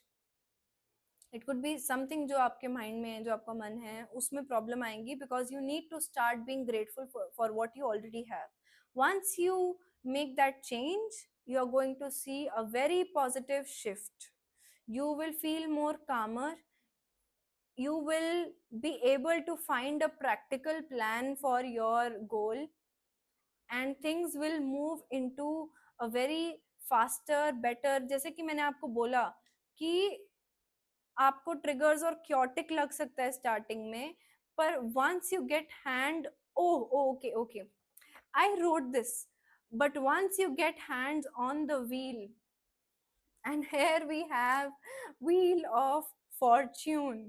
it could be something जो आपके माइंड में है, जो आपका मन है, उसमें प्रॉब्लम आएंगी, because you need to start being grateful for what you already have. Once you make that change, you are going to see a very positive shift. You will feel more calmer. You will be able to find a practical plan for your goal, and things will move into a very faster, better. जैसे कि मैंने आपको बोला कि आपको triggers और chaotic लग सकता है स्टार्टिंग में, पर once you get hand, oh okay okay, I wrote this, but once you get hands on the wheel, and here we have wheel of fortune.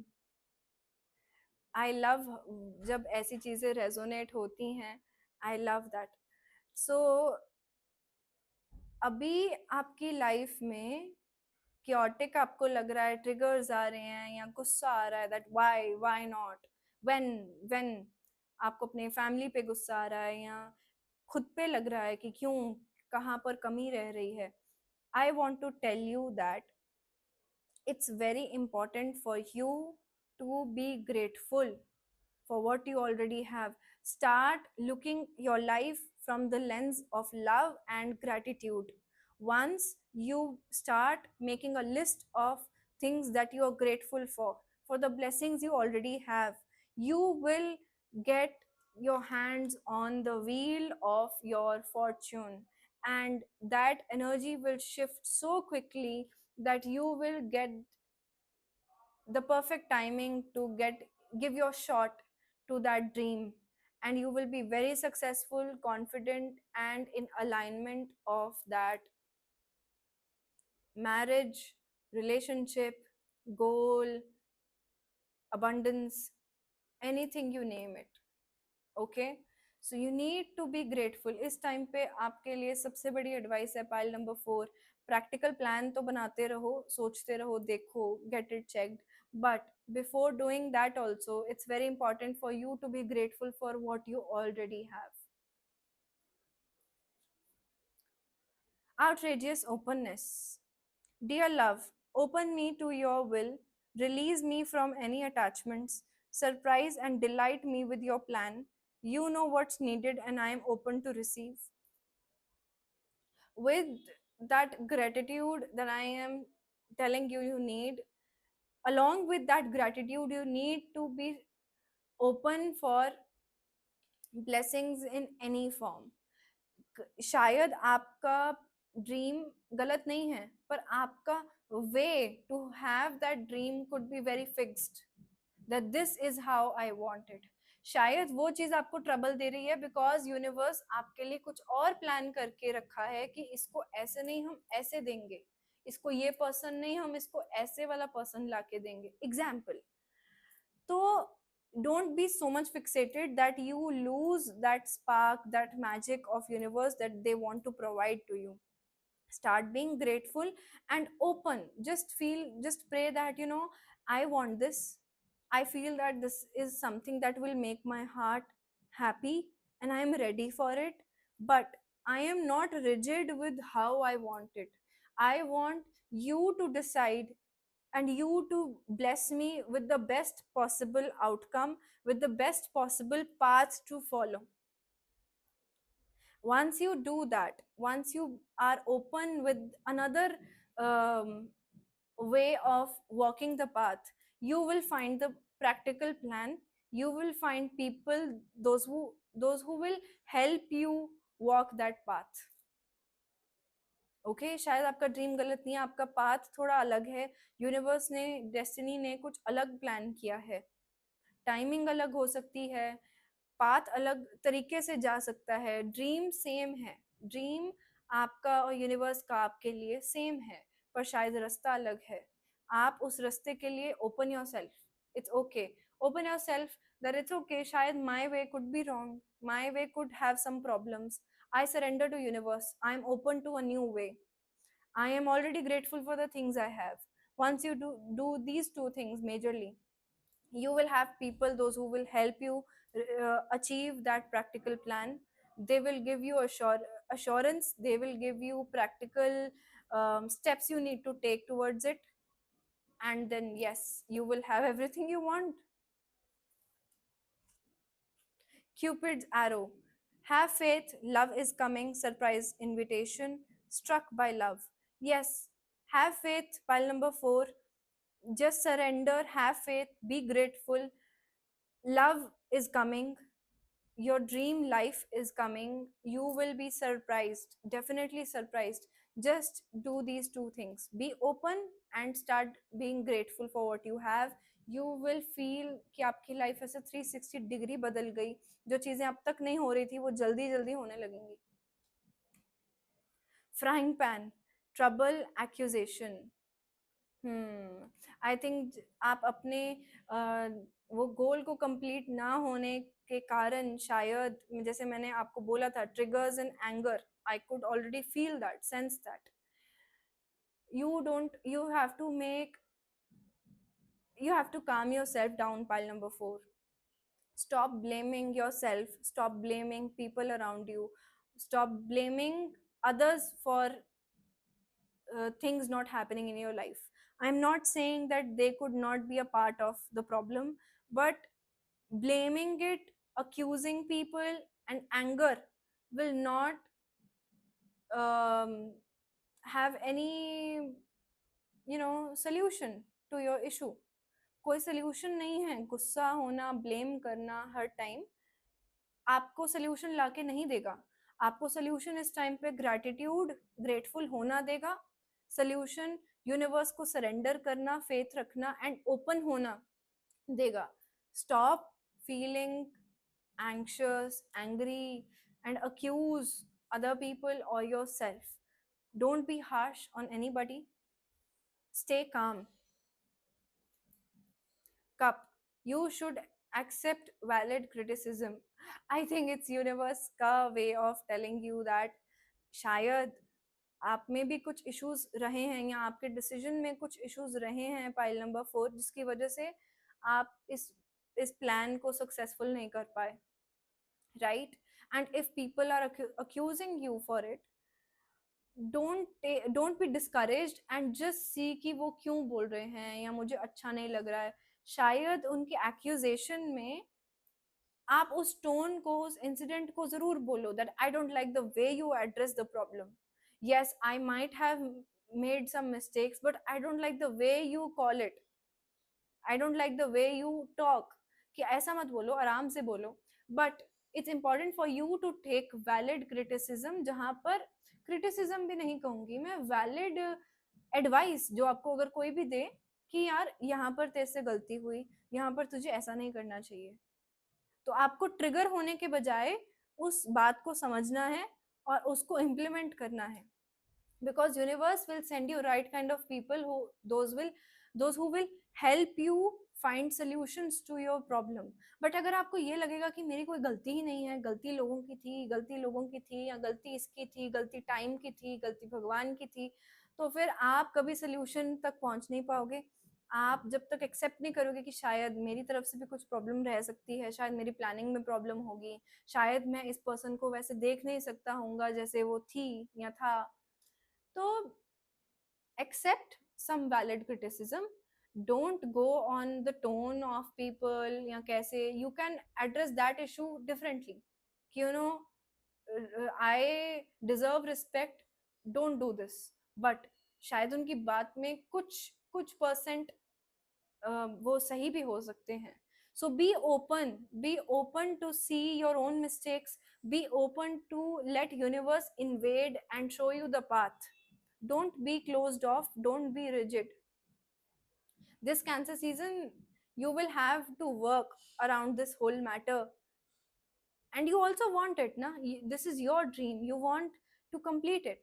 I love जब ऐसी चीजें रेजोनेट होती हैं, I love that. So अभी आपकी life में chaotic आपको लग रहा है, ट्रिगर्स आ रहे हैं या गुस्सा आ रहा है, that why not, when when आपको अपने फैमिली पे गुस्सा आ रहा है, या खुद पे लग रहा है कि क्यों, कहाँ पर कमी रह रही है, I want to tell you that it's very important for you to be grateful for what you already have. Start looking your life from the lens of love and gratitude. Once you start making a list of things that you are grateful for the blessings you already have, you will get your hands on the wheel of your fortune, and that energy will shift so quickly that you will get the perfect timing to give your shot to that dream, and you will be very successful, confident, and in alignment of that marriage, relationship, goal, abundance, anything you name it. Okay, so you need to be grateful. इस time पे आपके लिए सबसे बड़ी advice है, pile number 4, practical plan तो बनाते रहो, सोचते रहो, देखो, get it checked, but before doing that also, it's very important for you to be grateful for what you already have. Outrageous openness. Dear love, open me to your will, release me from any attachments, surprise and delight me with your plan. You know what's needed, and I am open to receive. With that gratitude that I am telling you, you need, along with that gratitude, you need to be open for blessings in any form. शायद आपका dream गलत नहीं है, पर आपका way to have that dream could be very fixed, that this is how I want it. शायद वो चीज आपको ट्रबल दे रही है बिकॉज यूनिवर्स आपके लिए कुछ और प्लान करके रखा है कि इसको ऐसे नहीं, हम ऐसे देंगे, इसको ये पर्सन नहीं, हम इसको ऐसे वाला पर्सन लाके देंगे, एग्जाम्पल। तो don't be so much fixated that you lose that spark, that magic of universe that they want to provide to you. Start being grateful and open. Just feel, just pray that, I want this, I feel that this is something that will make my heart happy, and I am ready for it, but I am not rigid with how I want it. I want you to decide, and you to bless me with the best possible outcome, with the best possible path to follow. Once you do that, once you are open with another um, way of walking the path, you will find the practical plan, you will find people, those who will help you walk that path. Okay शायद आपका dream गलत नहीं है, आपका path थोड़ा अलग है, universe ने, डेस्टिनी ने कुछ अलग प्लान किया है, टाइमिंग अलग हो सकती है, पाथ अलग तरीके से जा सकता है, ड्रीम सेम है, ड्रीम आपका और यूनिवर्स का आपके लिए सेम है, पर शायद रास्ता अलग है। आप उस रास्ते के लिए open yourself, it's okay, open yourself that it's okay, शायद my way could be wrong, my way could have some problems, I surrender to universe, I am open to a new way, I am already grateful for the things I have. Once you do these two things majorly, you will have people, those who will help you achieve that practical plan, They will give you assurance, they will give you practical steps you need to take towards it, and then yes, you will have everything you want. Cupid's arrow. Have faith, love is coming, surprise invitation, struck by love. Yes, have faith, pile number 4. Just surrender, have faith, be grateful. Love is coming, your dream life is coming. You will be surprised, definitely surprised. Just do these two things: be open and start being grateful for what you have. You will feel कि आपकी life ऐसे 360 degree बदल गई, जो चीजें अब तक नहीं हो रही थी वो जल्दी जल्दी होने लगेंगी. Frying pan, trouble, accusation. I think आप अपने वो गोल को कंप्लीट ना होने के कारण शायद, जैसे मैंने आपको बोला था, triggers and anger, I could already feel that, sense that. You have to make, you have to calm yourself down, pile number 4. Stop blaming yourself, stop blaming people around you, stop blaming others for things not happening in your life. I'm not saying that they could not be a part of the problem, but blaming it, accusing people, and anger will not um, have any solution to your issue. कोई solution नहीं है. गुस्सा होना, blame करना हर time आपको solution लाके नहीं देगा. आपको solution इस टाइम पे gratitude, grateful होना देगा. solution यूनिवर्स को सरेंडर करना, फेथ रखना एंड ओपन होना देगा. Stop feeling anxious, angry, and accuse other people or yourself. Don't be harsh on anybody. Stay calm. Cup. You should accept valid criticism. I think it's universe का way of telling you that शायद आप में भी कुछ issues रहे हैं, या आपके डिसीजन में कुछ इश्यूज रहे हैं, पाइल नंबर 4, जिसकी वजह से आप इस प्लान को सक्सेसफुल नहीं कर पाए, right. And if people are accusing you for it, don't be discouraged and just see कि वो क्यों बोल रहे हैं या मुझे अच्छा नहीं लग रहा है. शायद उनके एक्यूजेशन में आप उस टोन को, उस इंसिडेंट को जरूर बोलो that I don't like the way you address the problem. yes, I might have made some mistakes, but I don't like the way you call it. I don't like the way you talk. कि ऐसा मत बोलो, आराम से बोलो. but it's important for you to take valid criticism, जहां पर criticism भी नहीं कहूंगी मैं, valid advice जो आपको अगर कोई भी दे कि यार यहाँ पर तेरे से गलती हुई, यहाँ पर तुझे ऐसा नहीं करना चाहिए, तो आपको ट्रिगर होने के बजाय उस बात को समझना है और उसको इम्प्लीमेंट करना है. because universe will send you right kind of people who those who will help you find solutions to your problem. but अगर आपको ये लगेगा कि मेरी कोई गलती ही नहीं है, गलती लोगों की थी, गलती लोगों की थी, या गलती इसकी थी, गलती टाइम की थी, गलती भगवान की थी, तो फिर आप कभी सोल्यूशन तक पहुंच नहीं पाओगे. आप जब तक एक्सेप्ट नहीं करोगे कि शायद मेरी तरफ से भी कुछ प्रॉब्लम रह सकती है, शायद मेरी प्लानिंग में प्रॉब्लम होगी, शायद मैं इस पर्सन को वैसे देख नहीं सकता हूँगा जैसे वो थी या था, तो accept some valid criticism. Don't go on the tone of people या कैसे. you can address that issue differently कि I deserve respect, don't do this. but शायद उनकी बात में कुछ परसेंट वो सही भी हो सकते हैं. so be open to see your own mistakes, be open to let universe invade and show you the path. don't be closed off, don't be rigid. This Cancer season you will have to work around this whole matter, and you also want it na. This is your dream, you want to complete it,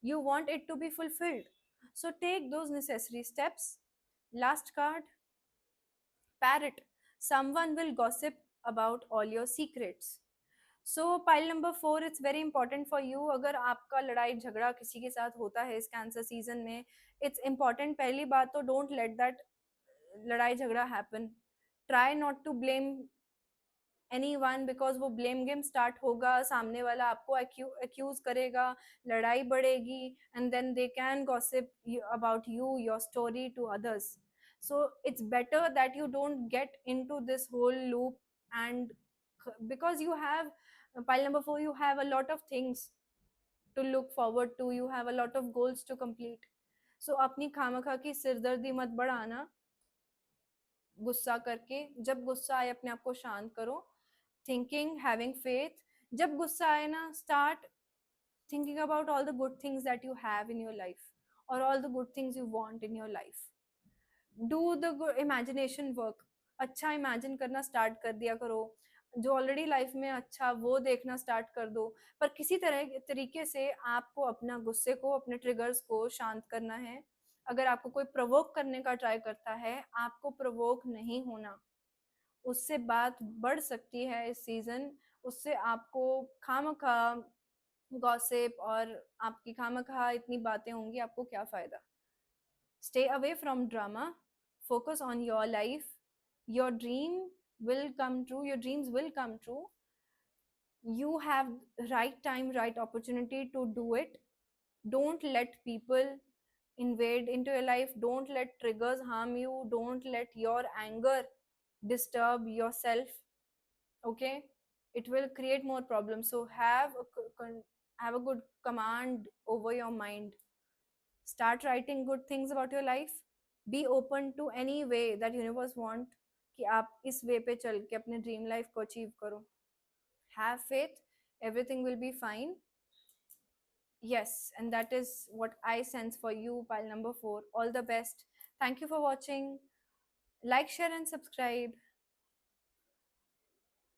you want it to be fulfilled, so take those necessary steps. Last card, parrot. Someone will gossip about all your secrets. So pile number 4, it's very important for you. अगर आपका लड़ाई झगड़ा किसी के साथ होता है इस कैंसर सीजन में, इट्स इंपॉर्टेंट, पहली बात तो डोंट लेट दैट लड़ाई झगड़ा happen. Try not to blame anyone, because वो blame game start होगा, सामने वाला आपको accuse करेगा, लड़ाई बढ़ेगी, and then they can gossip about you, your story to others. So it's better that you don't get into this whole loop. And because you have pile number 4, you have a lot of things to look forward to, you have a lot of goals to complete. So अपनी खामखा की सिरदर्दी मत बढ़ाना गुस्सा करके। जब गुस्सा आए अपने आप को शांत करो, थिंकिंग, हैविंग फेथ। जब गुस्सा आए ना, start thinking about all the good things that you have in your life, or all the good things you want in your life. Do the imagination work. अच्छा इमेजिन करना start कर दिया करो, जो ऑलरेडी लाइफ में अच्छा वो देखना स्टार्ट कर दो। पर किसी तरह तरीके से आपको अपना गुस्से को, अपने ट्रिगर्स को शांत करना है। अगर आपको कोई प्रवोक करने का ट्राई करता है, आपको प्रवोक नहीं होना। उससे बात बढ़ सकती है इस सीजन। उससे आपको खामखा गॉसिप और आपकी खामखा इतनी बातें होंगी, आपको क्या फायदा। Stay away from drama. Focus on your life. Your dream will come true. Your dreams will come true. You have right time, right opportunity to do it. Don't let people invade into your life. Don't let triggers harm you. Don't let your anger disturb yourself. Okay, it will create more problems. So have a good command over your mind. Start writing good things about your life. Be open to any way that universe want कि आप इस वे पे चल के अपने dream life को achieve करो। Have faith, everything will be fine. Yes, and that is what I sense for you, pile number 4. All the best. Thank you for watching. Like, share and subscribe.